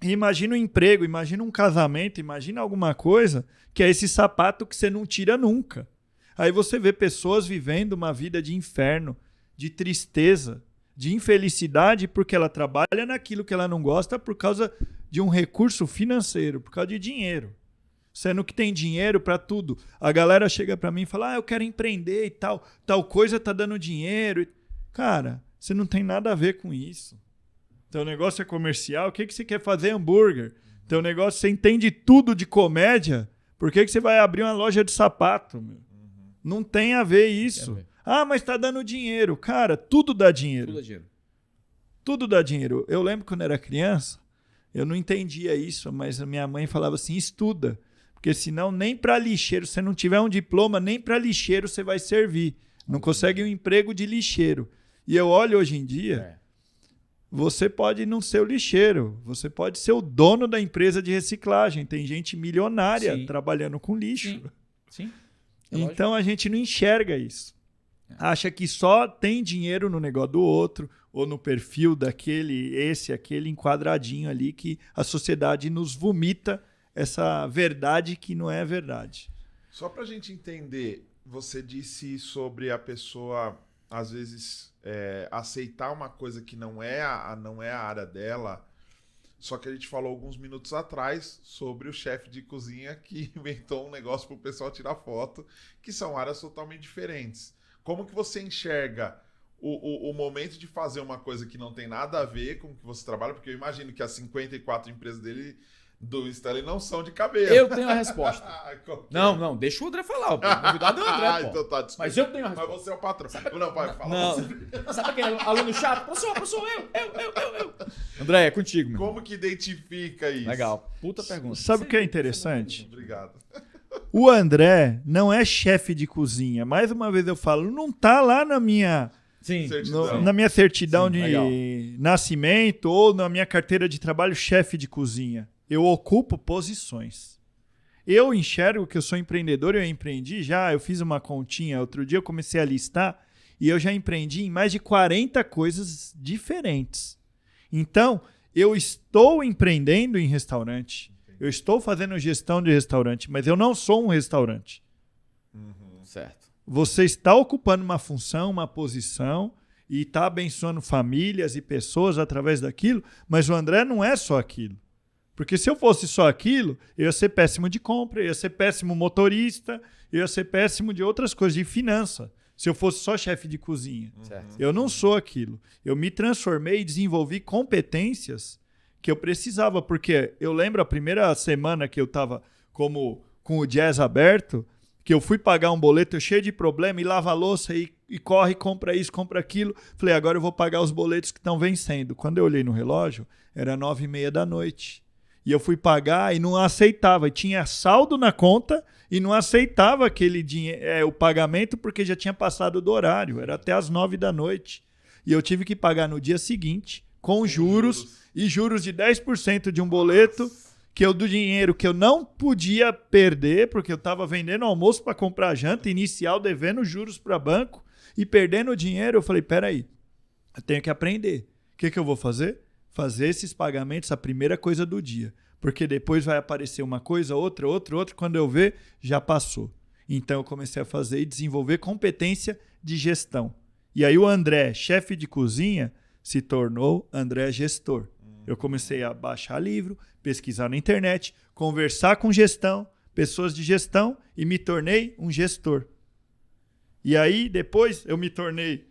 E imagina um emprego, imagina um casamento, imagina alguma coisa que é esse sapato que você não tira nunca. Aí você vê pessoas vivendo uma vida de inferno, de tristeza, de infelicidade, porque ela trabalha naquilo que ela não gosta por causa de um recurso financeiro, por causa de dinheiro. Sendo que tem dinheiro para tudo. A galera chega para mim e fala, eu quero empreender e tal coisa tá dando dinheiro. Cara, você não tem nada a ver com isso. Teu negócio é comercial, o que você quer fazer? Hambúrguer. Teu negócio, você entende tudo de comédia, por que você vai abrir uma loja de sapato? Meu? Não tem a ver isso. Mas tá dando dinheiro. Cara, tudo dá dinheiro. Tudo dá dinheiro. Tudo dá dinheiro. Eu lembro quando era criança, eu não entendia isso, mas a minha mãe falava assim, estuda. Porque senão nem para lixeiro, se você não tiver um diploma, nem para lixeiro você vai servir. Não consegue um emprego de lixeiro. E eu olho hoje em dia, você pode não ser o lixeiro, você pode ser o dono da empresa de reciclagem. Tem gente milionária trabalhando com lixo. Sim. Então a gente não enxerga isso. Acha que só tem dinheiro no negócio do outro ou no perfil daquele, aquele enquadradinho ali que a sociedade nos vomita essa verdade que não é verdade. Só pra gente entender, você disse sobre a pessoa, às vezes, aceitar uma coisa que não é a área dela, só que a gente falou alguns minutos atrás sobre o chefe de cozinha que inventou um negócio pro pessoal tirar foto, que são áreas totalmente diferentes. Como que você enxerga o momento de fazer uma coisa que não tem nada a ver com o que você trabalha? Porque eu imagino que as 54 empresas dele, do Stanley, não são de cabelo. Eu tenho a resposta. Não, deixa o André falar. O convidado é o André, pô. Então tá, desculpa. Mas eu tenho a resposta. Mas você é o patrão. Não, pai, fala. Não. Sabe aquele aluno chato? Professor, eu. André, é contigo, meu. Como que identifica isso? Legal. Puta pergunta. Sabe o que é interessante? Obrigado. O André não é chefe de cozinha. Mais uma vez eu falo, não tá lá na minha certidão de nascimento ou na minha carteira de trabalho chefe de cozinha. Eu ocupo posições. Eu enxergo que eu sou empreendedor, eu empreendi já, eu fiz uma continha, outro dia eu comecei a listar e eu já empreendi em mais de 40 coisas diferentes. Então, eu estou empreendendo em restaurante. Eu estou fazendo gestão de restaurante, mas eu não sou um restaurante. Certo. Você está ocupando uma função, uma posição e está abençoando famílias e pessoas através daquilo, mas o André não é só aquilo. Porque se eu fosse só aquilo, eu ia ser péssimo de compra, eu ia ser péssimo motorista, eu ia ser péssimo de outras coisas, de finança, se eu fosse só chefe de cozinha. Certo. Eu não sou aquilo. Eu me transformei e desenvolvi competências que eu precisava, porque eu lembro a primeira semana que eu estava com o jazz aberto, que eu fui pagar um boleto cheio de problema e lava a louça e corre, compra isso, compra aquilo. Falei, agora eu vou pagar os boletos que estão vencendo. Quando eu olhei no relógio, era 9h30 da noite. E eu fui pagar e não aceitava. E tinha saldo na conta e não aceitava aquele o pagamento porque já tinha passado do horário. Era até as 9 da noite. E eu tive que pagar no dia seguinte, com juros e juros de 10% de um boleto do dinheiro que eu não podia perder, porque eu estava vendendo almoço para comprar janta inicial, devendo juros para banco e perdendo dinheiro. Eu falei, peraí, eu tenho que aprender. O que eu vou fazer? fazer esses pagamentos a primeira coisa do dia. Porque depois vai aparecer uma coisa, outra. Quando eu ver, já passou. Então eu comecei a fazer e desenvolver competência de gestão. E aí o André, chefe de cozinha, se tornou André gestor. Eu comecei a baixar livro, pesquisar na internet, conversar com gestão, pessoas de gestão e me tornei um gestor. E aí depois eu me tornei,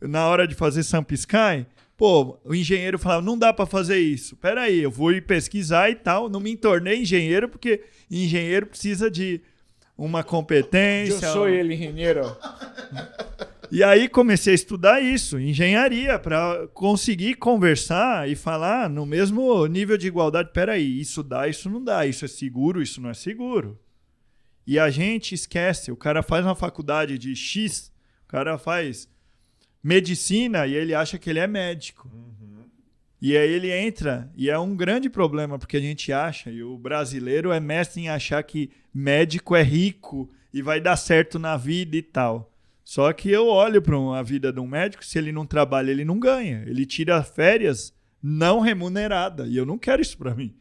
na hora de fazer Sampisky, o engenheiro falava, não dá para fazer isso. Peraí, eu vou ir pesquisar e tal. Não me tornei engenheiro porque engenheiro precisa de uma competência. Eu sou ele, engenheiro. E aí comecei a estudar isso, engenharia, para conseguir conversar e falar no mesmo nível de igualdade. Peraí, isso dá, isso não dá, isso é seguro, isso não é seguro. E a gente esquece, o cara faz uma faculdade de X, o cara faz medicina e ele acha que ele é médico. E aí ele entra, e é um grande problema, porque a gente acha, e o brasileiro é mestre em achar que médico é rico e vai dar certo na vida e tal. Só que eu olho para a vida de um médico, se ele não trabalha, ele não ganha. Ele tira férias não remunerada. E eu não quero isso para mim.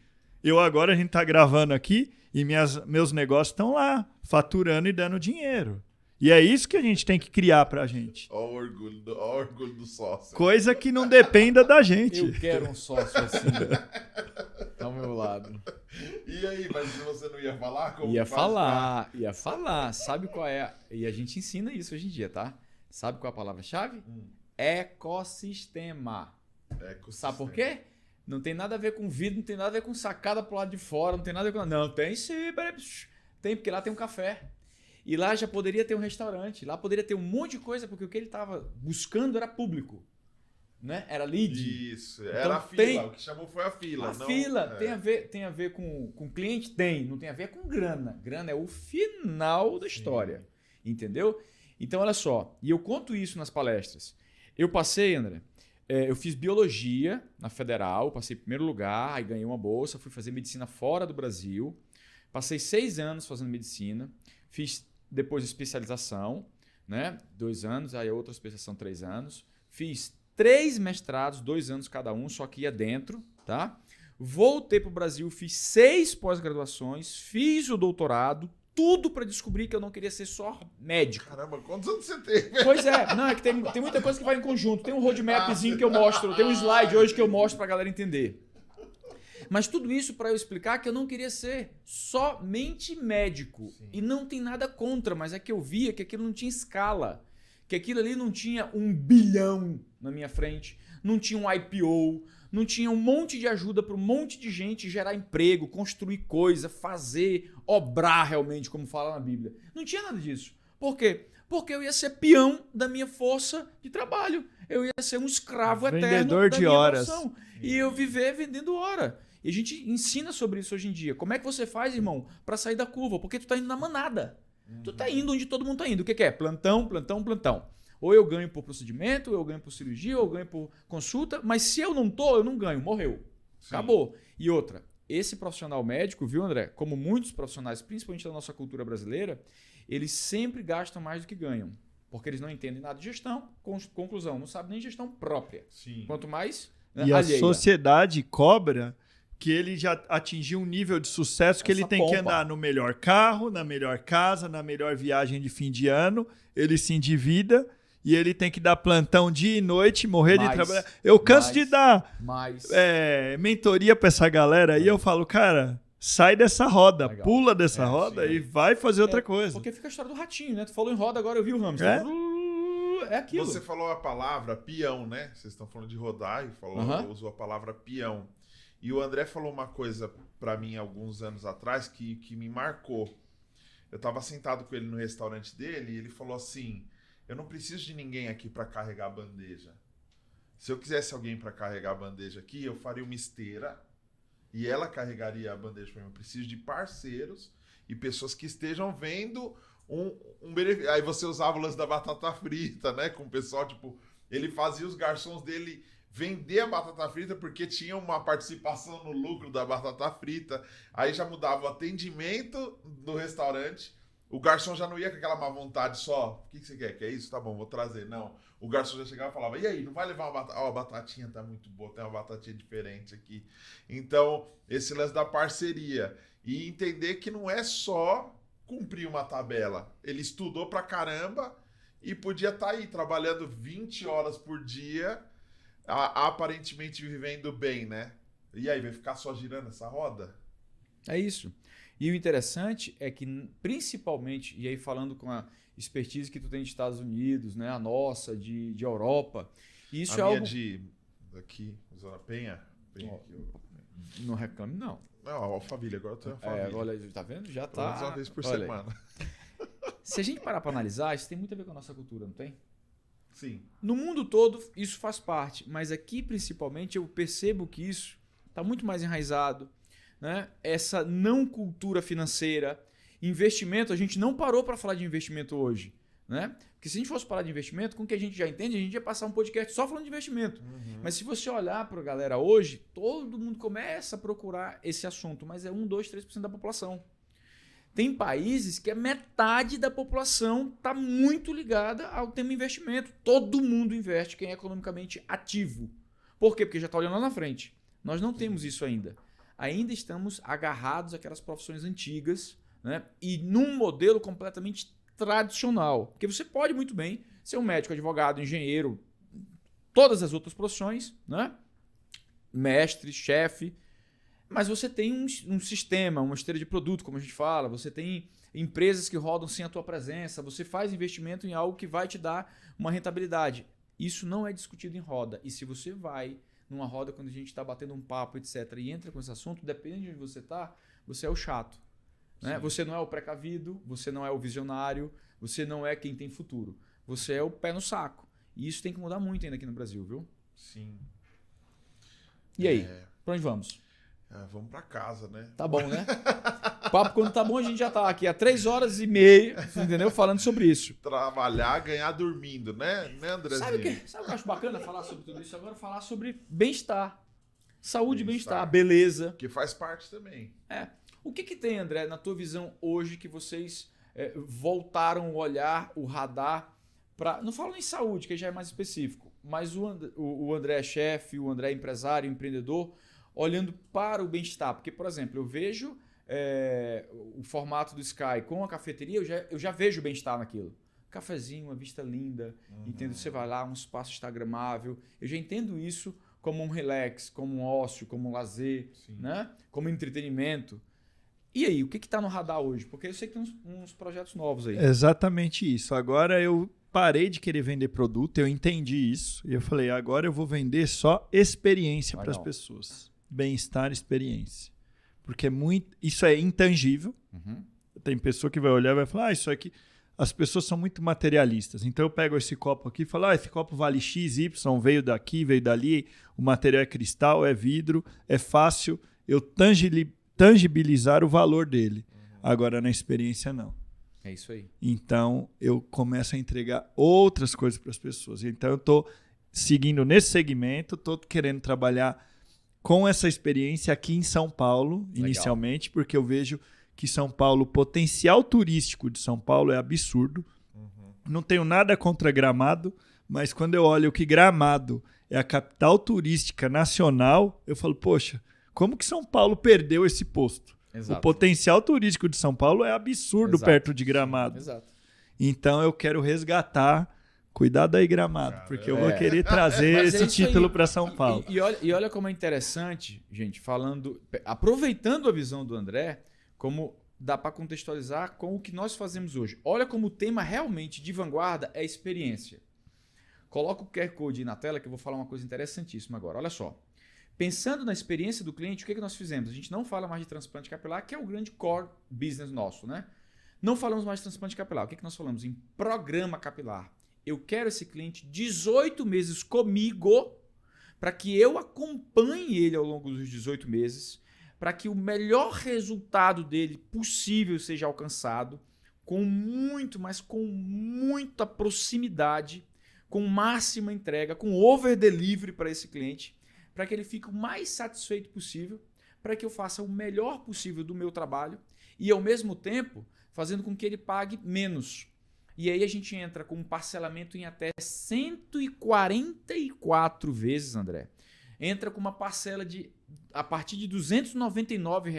Agora a gente está gravando aqui e meus negócios estão lá, faturando e dando dinheiro. E é isso que a gente tem que criar para a gente. Ó o orgulho do sócio. Coisa que não dependa da gente. Eu quero um sócio assim, ao meu lado. E aí, mas você não ia falar? Ia falar. Sabe qual é? E a gente ensina isso hoje em dia, tá? Sabe qual é a palavra-chave? Ecossistema. Sabe por quê? Não tem nada a ver com vidro, não tem nada a ver com sacada pro lado de fora, não tem nada a ver com... Não, tem sim, tem, porque lá tem um café. E lá já poderia ter um restaurante, lá poderia ter um monte de coisa, porque o que ele estava buscando era público. Né? Era lead. Isso, então, era a fila. O que chamou foi a fila. Fila tem a ver com cliente? Tem. Não tem a ver com grana. Grana é o final da história. Entendeu? Então, olha só. E eu conto isso nas palestras. Eu passei, André, eu fiz biologia na Federal, passei em primeiro lugar, aí ganhei uma bolsa, fui fazer medicina fora do Brasil. Passei 6 anos fazendo medicina. Fiz depois especialização, né? 2 anos, aí outra especialização 3 anos. Fiz 3 mestrados, 2 anos cada um, só que ia dentro, tá? Voltei para o Brasil, fiz 6 pós-graduações, fiz o doutorado, tudo para descobrir que eu não queria ser só médico. Caramba, quantos anos você teve? Pois é, não, é que tem muita coisa que vai em conjunto. Tem um roadmapzinho que eu mostro, tem um slide hoje que eu mostro para a galera entender. Mas tudo isso para eu explicar que eu não queria ser somente médico. Sim. E não tem nada contra, mas é que eu via que aquilo não tinha escala. Que aquilo ali não tinha 1 bilhão na minha frente, não tinha um IPO, não tinha um monte de ajuda para um monte de gente gerar emprego, construir coisa, fazer, obrar realmente, como fala na Bíblia. Não tinha nada disso. Por quê? Porque eu ia ser peão da minha força de trabalho. Eu ia ser um escravo eterno da minha profissão. E eu viver vendendo hora. E a gente ensina sobre isso hoje em dia. Como é que você faz, irmão, para sair da curva? Porque tu tá indo na manada. Tu tá indo onde todo mundo tá indo. O que é? Plantão, plantão, plantão. Ou eu ganho por procedimento, ou eu ganho por cirurgia, ou eu ganho por consulta. Mas se eu não tô, eu não ganho. Morreu. Sim. Acabou. E outra, esse profissional médico, viu, André? Como muitos profissionais, principalmente da nossa cultura brasileira, eles sempre gastam mais do que ganham. Porque eles não entendem nada de gestão. Conclusão, não sabem nem gestão própria. Sim. Quanto mais e alheia. A sociedade cobra que ele já atingiu um nível de sucesso que ele tem que andar no melhor carro, na melhor casa, na melhor viagem de fim de ano. Ele se endivida e ele tem que dar plantão dia e noite, morrer de trabalhar. Eu canso de dar mentoria para essa galera e eu falo, cara, sai dessa roda, pula dessa roda e vai fazer outra coisa. Porque fica a história do ratinho, né? Tu falou em roda, agora eu vi o hamster. É aquilo. Você falou a palavra peão, né? Vocês estão falando de rodar e usou a palavra peão. E o André falou uma coisa para mim alguns anos atrás que me marcou. Eu estava sentado com ele no restaurante dele e ele falou assim, eu não preciso de ninguém aqui para carregar a bandeja. Se eu quisesse alguém para carregar a bandeja aqui, eu faria uma esteira e ela carregaria a bandeja para mim. Eu preciso de parceiros e pessoas que estejam vendo um benefício. Aí você usava o lance da batata frita, né? Com o pessoal, tipo, ele fazia os garçons dele vender a batata frita porque tinha uma participação no lucro da batata frita. Aí já mudava o atendimento do restaurante O garçom já não ia com aquela má vontade só. O que você quer? Quer isso? Tá bom, vou trazer. Não. O garçom já chegava e falava, e aí, não vai levar uma batata? Ó, a batatinha tá muito boa, tem uma batatinha diferente aqui. Então, esse lance da parceria. E entender que não é só cumprir uma tabela. Ele estudou pra caramba e podia estar aí trabalhando 20 horas por dia, aparentemente vivendo bem, né? E aí, vai ficar só girando essa roda? É isso. E o interessante é que, principalmente, e aí falando com a expertise que tu tem de Estados Unidos, né, a nossa, de Europa, isso a é minha algo... daqui, Zona Penha. Não reclame, não. Não, a Alphaville, agora eu tô em Alphaville. Olha, tá vendo? Já Pelo menos tá... uma vez por Olha semana. Se a gente parar para analisar, isso tem muito a ver com a nossa cultura, não tem? Sim. No mundo todo, isso faz parte, mas aqui, principalmente, eu percebo que isso está muito mais enraizado, né? Essa não cultura financeira, investimento, a gente não parou para falar de investimento hoje, né? Porque se a gente fosse falar de investimento, com o que a gente já entende, a gente ia passar um podcast só falando de investimento. Mas se você olhar para a galera hoje, todo mundo começa a procurar esse assunto, mas é 1, 2, 3% da população. Tem países que a metade da população está muito ligada ao tema investimento. Todo mundo investe, quem é economicamente ativo. Por quê? Porque já está olhando lá na frente. Nós não temos isso ainda. Ainda estamos agarrados àquelas profissões antigas, né? E num modelo completamente tradicional. Porque você pode muito bem ser um médico, advogado, engenheiro, todas as outras profissões, né? Mestre, chefe, mas você tem um sistema, uma esteira de produto, como a gente fala, você tem empresas que rodam sem a tua presença, você faz investimento em algo que vai te dar uma rentabilidade. Isso não é discutido em roda. E se você vai numa roda quando a gente está batendo um papo, etc., e entra com esse assunto, depende de onde você está, você é o chato. Né? Você não é o precavido, você não é o visionário, você não é quem tem futuro. Você é o pé no saco. E isso tem que mudar muito ainda aqui no Brasil, viu? Sim. E aí? Pra onde vamos? Vamos pra casa, né? Tá bom, né? O papo, quando tá bom, a gente já tá aqui há 3h30, entendeu? Falando sobre isso. Trabalhar, ganhar dormindo, né, Andrezinho? Sabe o que eu acho bacana falar sobre tudo isso? Agora falar sobre bem-estar. Saúde e bem-estar, beleza. Que faz parte também. O que tem, André, na tua visão hoje que vocês voltaram o olhar, o radar, para... Não falo em saúde, que já é mais específico, mas o André é chefe, o André é empresário, empreendedor, olhando para o bem-estar. Porque, por exemplo, eu vejo o formato do Sky com a cafeteria, eu já vejo o bem-estar naquilo. Cafezinho, uma vista linda, entendo? Você vai lá, um espaço instagramável. Eu já entendo isso como um relax, como um ócio, como um lazer, né? Como entretenimento. E aí, o que está no radar hoje? Porque eu sei que tem uns projetos novos aí. Exatamente isso. Agora eu parei de querer vender produto, eu entendi isso. E eu falei, agora eu vou vender só experiência para as pessoas. Bem-estar, experiência. Porque isso é intangível. Tem pessoa que vai olhar e vai falar, isso aqui... As pessoas são muito materialistas. Então eu pego esse copo aqui e falo, esse copo vale X, Y, veio daqui, veio dali, o material é cristal, é vidro, é fácil eu tangibilizar o valor dele. Agora na experiência não. É isso aí. Então eu começo a entregar outras coisas para as pessoas. Então eu estou seguindo nesse segmento, estou querendo trabalhar com essa experiência aqui em São Paulo, inicialmente, porque eu vejo que São Paulo, o potencial turístico de São Paulo é absurdo. Não tenho nada contra Gramado, mas quando eu olho que Gramado é a capital turística nacional, eu falo, poxa, como que São Paulo perdeu esse posto? Exato. O potencial turístico de São Paulo é absurdo perto de Gramado. Exato. Então eu quero resgatar. Cuidado aí, Gramado, porque eu vou querer trazer esse título para São Paulo. E olha como é interessante, gente, aproveitando a visão do André, como dá para contextualizar com o que nós fazemos hoje. Olha como o tema realmente de vanguarda é experiência. Coloca o QR Code aí na tela que eu vou falar uma coisa interessantíssima agora. Olha só. Pensando na experiência do cliente, o que nós fizemos? A gente não fala mais de transplante capilar, que é o grande core business nosso, né? Não falamos mais de transplante capilar. O que nós falamos? Em programa capilar. Eu quero esse cliente 18 meses comigo para que eu acompanhe ele ao longo dos 18 meses, para que o melhor resultado dele possível seja alcançado com muito, mas com muita proximidade, com máxima entrega, com over delivery para esse cliente, para que ele fique o mais satisfeito possível, para que eu faça o melhor possível do meu trabalho e, ao mesmo tempo, fazendo com que ele pague menos. E aí a gente entra com um parcelamento em até 144 vezes, André. Entra com uma parcela a partir de R$ 299,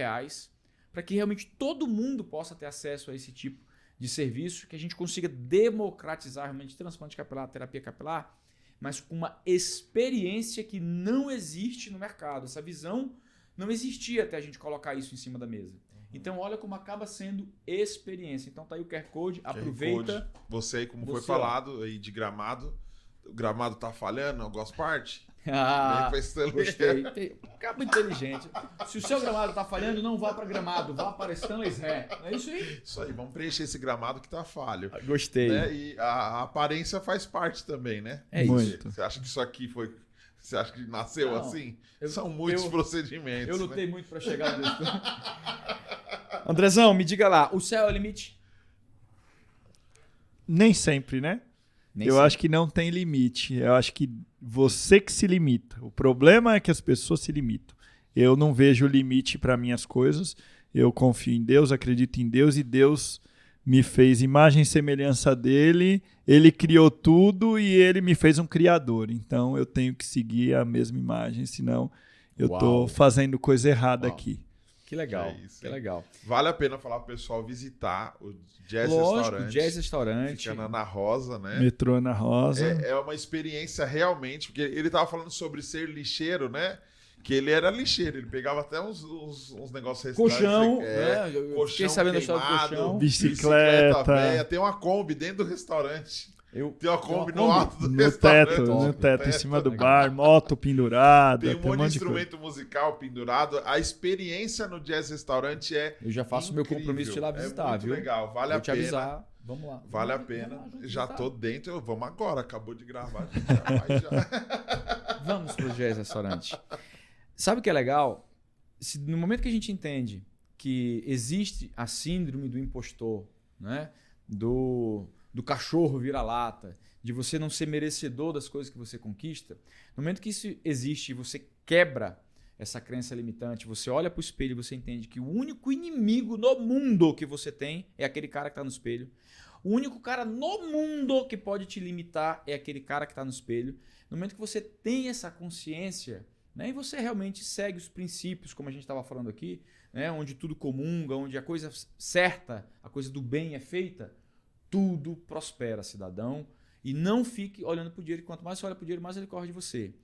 para que realmente todo mundo possa ter acesso a esse tipo de serviço, que a gente consiga democratizar realmente transplante capilar, terapia capilar, mas com uma experiência que não existe no mercado. Essa visão não existia até a gente colocar isso em cima da mesa. Então, olha como acaba sendo experiência. Então, tá aí o QR Code, aproveita. Você aí, como foi falado aí de Gramado, o Gramado tá falhando, eu gosto parte. Gostei. Cabo inteligente. Se o seu Gramado tá falhando, não vá para Gramado, vá para Stanley's Ré. Não é isso aí? Isso aí, vamos preencher esse gramado que tá falho. Gostei. Né? E a aparência faz parte também, né? É muito. Você acha que isso aqui foi... Você acha que nasceu não, assim? São muitos procedimentos. Eu lutei muito para chegar nisso. Andrezão, me diga lá, o céu é o limite? Nem sempre, né? Eu acho que não tem limite. Eu acho que você que se limita. O problema é que as pessoas se limitam. Eu não vejo limite para minhas coisas. Eu confio em Deus, acredito em Deus e Deus me fez imagem e semelhança dele. Ele criou tudo e ele me fez um criador. Então eu tenho que seguir a mesma imagem, senão eu tô fazendo coisa errada aqui. Que legal, que legal. Vale a pena falar pro pessoal visitar o Jazz Restaurante. Jazz Restaurante. Fica na Ana Rosa, né? Metrô Ana Rosa. É uma experiência realmente, porque ele tava falando sobre ser lixeiro, né? Que ele era lixeiro, ele pegava até uns negócios colchão, colchão fiquei sabendo da história do colchão. Bicicleta velha, tem uma Kombi dentro do restaurante. Tem uma Kombi no alto do no restaurante. No teto, em cima do bar, moto pendurada. Tem um monte de instrumento musical pendurado. A experiência no Jazz Restaurante Eu já faço meu compromisso de ir lá visitar, muito legal, vale a pena. Vou te avisar. Vamos lá. Vale a pena. Já tô dentro. Vamos agora. Acabou de gravar. Vamos pro Jazz Restaurante. Sabe o que é legal? No momento que a gente entende que existe a síndrome do impostor, né? Do cachorro vira-lata, de você não ser merecedor das coisas que você conquista, no momento que isso existe e você quebra essa crença limitante, você olha para o espelho e você entende que o único inimigo no mundo que você tem é aquele cara que está no espelho. O único cara no mundo que pode te limitar é aquele cara que está no espelho. No momento que você tem essa consciência, né, e você realmente segue os princípios, como a gente estava falando aqui, né, onde tudo comunga, onde a coisa certa, a coisa do bem é feita, tudo prospera, cidadão. E não fique olhando para o dinheiro. Quanto mais você olha para o dinheiro, mais ele corre de você.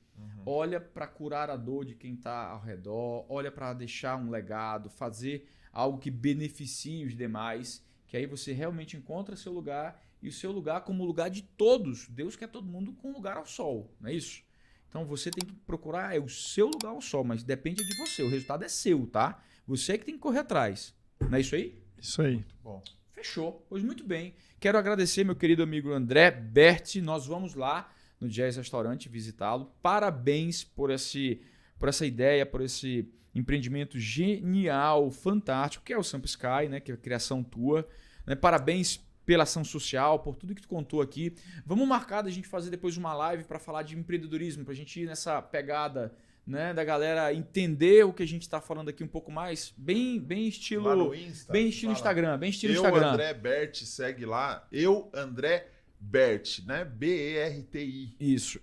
Olha para curar a dor de quem está ao redor. Olha para deixar um legado, fazer algo que beneficie os demais. Que aí você realmente encontra seu lugar. E o seu lugar como lugar de todos. Deus quer todo mundo com lugar ao sol. Não é isso? Então você tem que procurar o seu lugar ao sol. Mas depende de você. O resultado é seu, tá? Você que tem que correr atrás. Não é isso aí? Isso aí. Muito bom. Fechou. Pois muito bem. Quero agradecer meu querido amigo André Berti. Nós vamos lá no Jazz Restaurante visitá-lo. Parabéns por essa ideia, por esse empreendimento genial, fantástico, que é o Sampa Sky, né? Que é a criação tua. Né? Parabéns pela ação social, por tudo que tu contou aqui. Vamos marcar da gente fazer depois uma live para falar de empreendedorismo, para a gente ir nessa pegada, né, da galera entender o que a gente está falando aqui um pouco mais, bem estilo, lá no Insta, bem estilo Instagram, bem estilo eu, Instagram. André Berti, segue lá. Eu, André Berti, né? BERTI. Isso.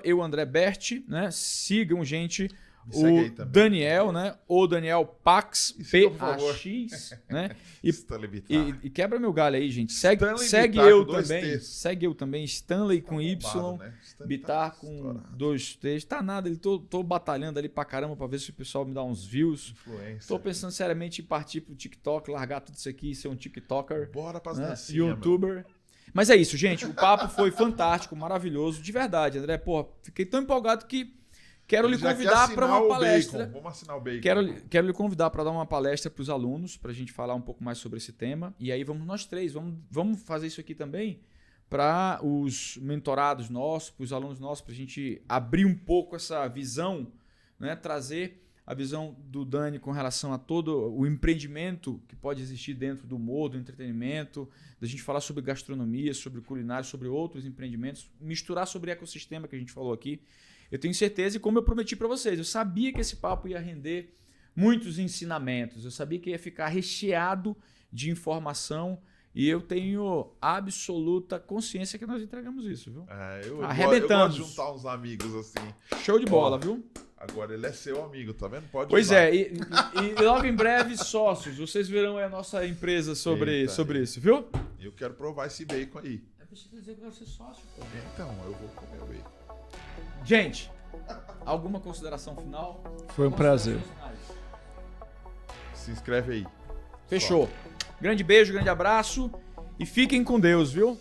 @eu André Berti, né? Sigam, gente. O segue Daniel, né? O Daniel Pax, PAX, né? E quebra meu galho aí, gente. Segue eu também. Segue eu também. Stanley com Y. Né? Bitar com 2 T's. Tá nada, tô batalhando ali pra caramba pra ver se o pessoal me dá uns views. Influência. Tô pensando seriamente em partir pro TikTok, largar tudo isso aqui e ser um TikToker. Bora pras dancinhas, YouTuber. Mas é isso, gente. O papo foi fantástico, maravilhoso. De verdade, André. Porra, fiquei tão empolgado que quero lhe convidar para uma palestra. Vamos assinar o bacon. Quero lhe convidar para dar uma palestra para os alunos, para a gente falar um pouco mais sobre esse tema. E aí vamos nós três, vamos fazer isso aqui também para os mentorados nossos, para os alunos nossos, para a gente abrir um pouco essa visão, né? Trazer a visão do Dani com relação a todo o empreendimento que pode existir dentro do humor, do entretenimento, da gente falar sobre gastronomia, sobre culinária, sobre outros empreendimentos, misturar sobre o ecossistema que a gente falou aqui. Eu tenho certeza, e como eu prometi para vocês, eu sabia que esse papo ia render muitos ensinamentos. Eu sabia que ia ficar recheado de informação e eu tenho absoluta consciência que nós entregamos isso, viu? Eu Arrebentamos. gosto de juntar uns amigos assim. Show de bola, viu? Agora ele é seu amigo, tá vendo? Pode Pois usar. é, e logo em breve, sócios. Vocês verão a nossa empresa sobre isso, viu? Eu quero provar esse bacon aí. Eu preciso dizer que eu quero ser sócio, pô. Então, eu vou comer o bacon. Gente, alguma consideração final? Foi um prazer. Se inscreve aí. Fechou. Grande beijo, grande abraço e fiquem com Deus, viu?